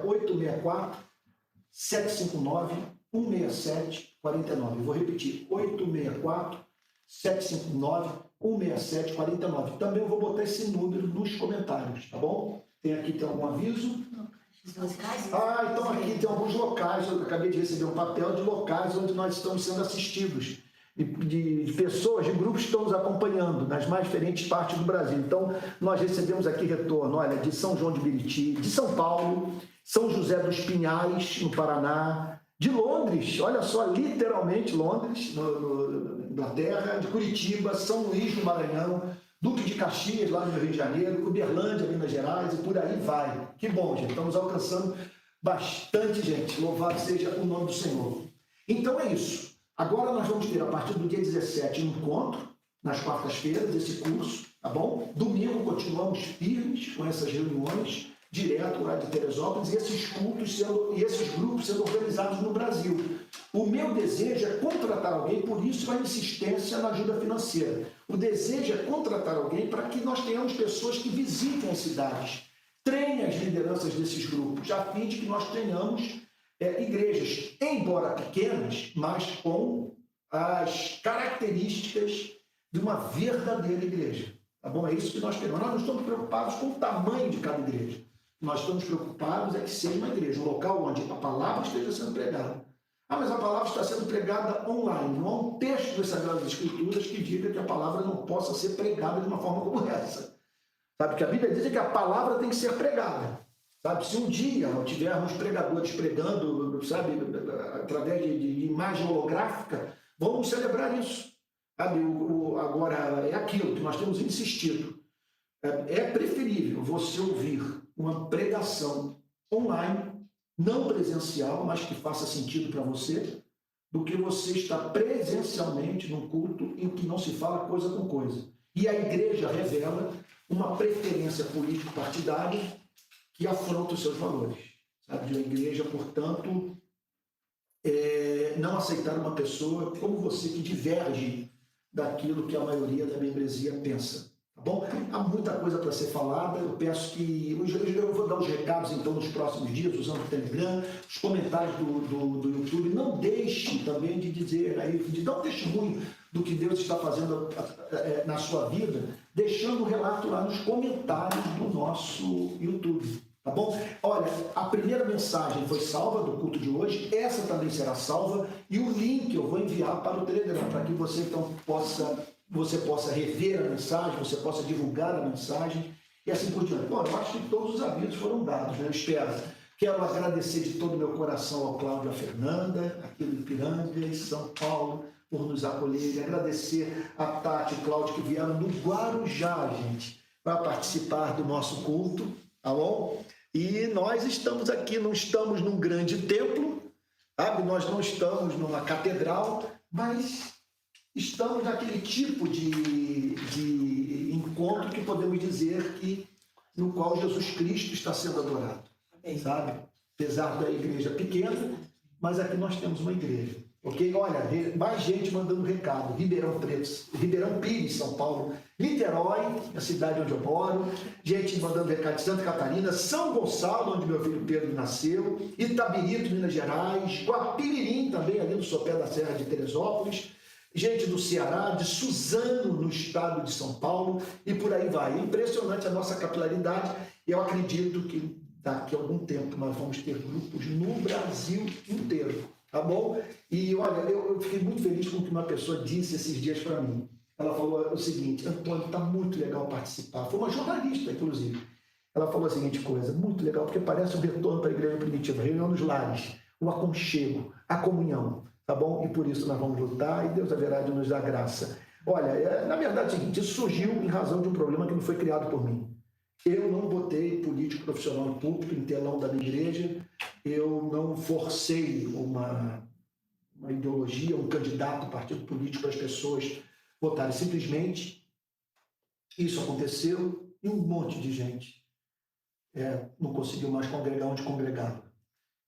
864-759-167-49. Eu vou repetir, 864-759-167-49. Também eu vou botar esse número nos comentários, tá bom? Tem algum aviso? Então aqui tem alguns locais, eu acabei de receber um papel de locais onde nós estamos sendo assistidos, de pessoas, de grupos que estão nos acompanhando nas mais diferentes partes do Brasil. Então, nós recebemos aqui retorno, olha, de São João de Meriti, de São Paulo, São José dos Pinhais, no Paraná, de Londres, olha só, literalmente Londres, na Inglaterra, de Curitiba, São Luís, no Maranhão, Duque de Caxias, lá no Rio de Janeiro, Uberlândia, Minas Gerais, e por aí vai. Que bom, gente, estamos alcançando bastante gente. Louvado seja o nome do Senhor. Então é isso. Agora nós vamos ter, a partir do dia 17, um encontro, nas quartas-feiras, esse curso, tá bom? Domingo continuamos firmes com essas reuniões, direto lá de Teresópolis, e esses cultos e esses grupos sendo organizados no Brasil. O meu desejo é contratar alguém, por isso a insistência na ajuda financeira. O desejo é contratar alguém para que nós tenhamos pessoas que visitem as cidades, treinem as lideranças desses grupos, a fim de que nós tenhamos igrejas, embora pequenas, mas com as características de uma verdadeira igreja. Tá bom? É isso que nós queremos. Nós não estamos preocupados com o tamanho de cada igreja. Nós estamos preocupados que seja uma igreja, um local onde a palavra esteja sendo pregada. Mas a palavra está sendo pregada online. Não há um texto das Sagradas Escrituras que diga que a palavra não possa ser pregada de uma forma como essa. Sabe, que a Bíblia diz que a palavra tem que ser pregada. Sabe, se um dia nós tivermos pregadores pregando, sabe, através de imagem holográfica, vamos celebrar isso. Sabe, agora, é aquilo que nós temos insistido. É preferível você ouvir uma pregação online, não presencial, mas que faça sentido para você, do que você estar presencialmente num culto em que não se fala coisa com coisa. E a igreja revela uma preferência político-partidária que afronta os seus valores. Sabe? De uma igreja, portanto, não aceitar uma pessoa como você que diverge daquilo que a maioria da membresia pensa. Tá bom? Há muita coisa para ser falada. Eu peço que... Eu vou dar os recados, então, nos próximos dias, usando o Telegram, os comentários do YouTube. Não deixe também de dizer aí, de dar um testemunho do que Deus está fazendo na sua vida, deixando o relato lá nos comentários do nosso YouTube. Tá bom? Olha, a primeira mensagem foi salva do culto de hoje, essa também será salva, e o link eu vou enviar para o Telegram, para que você então possa rever a mensagem, você possa divulgar a mensagem e assim por diante. Bom, eu acho que todos os avisos foram dados, né? Eu espero. Quero agradecer de todo o meu coração ao Cláudio e à Fernanda, aqui do Ipiranga e São Paulo, por nos acolherem. Agradecer a Tati e o Cláudio que vieram do Guarujá, gente, para participar do nosso culto, tá bom? E nós estamos aqui, não estamos num grande templo, sabe? Nós não estamos numa catedral, mas estamos naquele tipo de encontro que podemos dizer que no qual Jesus Cristo está sendo adorado, sabe? Apesar da igreja pequena, mas aqui nós temos uma igreja, ok? Olha, mais gente mandando recado, Ribeirão Pires, São Paulo, Niterói, a cidade onde eu moro, gente mandando recado de Santa Catarina, São Gonçalo, onde meu filho Pedro nasceu, Itabirito, Minas Gerais, Guapimirim, também ali no sopé da Serra de Teresópolis, gente do Ceará, de Suzano, no estado de São Paulo, e por aí vai. Impressionante a nossa capilaridade, e eu acredito que daqui a algum tempo nós vamos ter grupos no Brasil inteiro, tá bom? E olha, eu fiquei muito feliz com o que uma pessoa disse esses dias para mim. Ela falou o seguinte: Antônio, está muito legal participar. Foi uma jornalista, inclusive. Ela falou a seguinte coisa: muito legal, porque parece um retorno para a igreja primitiva, reunião nos lares, o aconchego, a comunhão. Tá bom? E por isso nós vamos lutar e Deus haverá de nos dar graça. Olha, na verdade é o seguinte, isso surgiu em razão de um problema que não foi criado por mim. Eu não botei político profissional no púlpito, em telão da minha igreja, eu não forcei uma ideologia, um candidato, um partido político para as pessoas votarem. Simplesmente isso aconteceu e um monte de gente não conseguiu mais congregar onde congregava.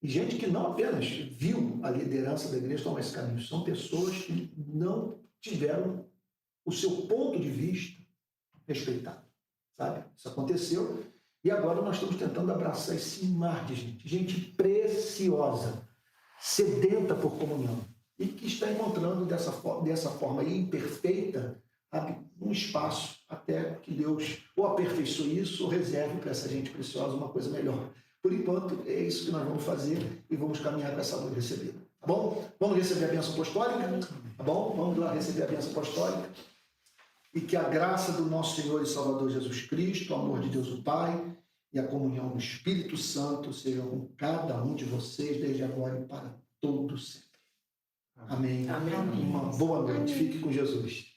E gente que não apenas viu a liderança da igreja tomar esse caminho, são pessoas que não tiveram o seu ponto de vista respeitado, sabe? Isso aconteceu e agora nós estamos tentando abraçar esse mar de gente preciosa, sedenta por comunhão e que está encontrando dessa forma imperfeita, sabe, um espaço até que Deus ou aperfeiçoe isso ou reserve para essa gente preciosa uma coisa melhor. Por enquanto, é isso que nós vamos fazer e vamos caminhar com essa luz recebida. Tá bom? Vamos receber a bênção apostólica? Tá bom? Vamos lá receber a bênção apostólica. E que a graça do nosso Senhor e Salvador Jesus Cristo, o amor de Deus o Pai e a comunhão do Espírito Santo sejam com cada um de vocês, desde agora e para todo sempre. Amém.
Amém.
Uma boa noite. Fique com Jesus.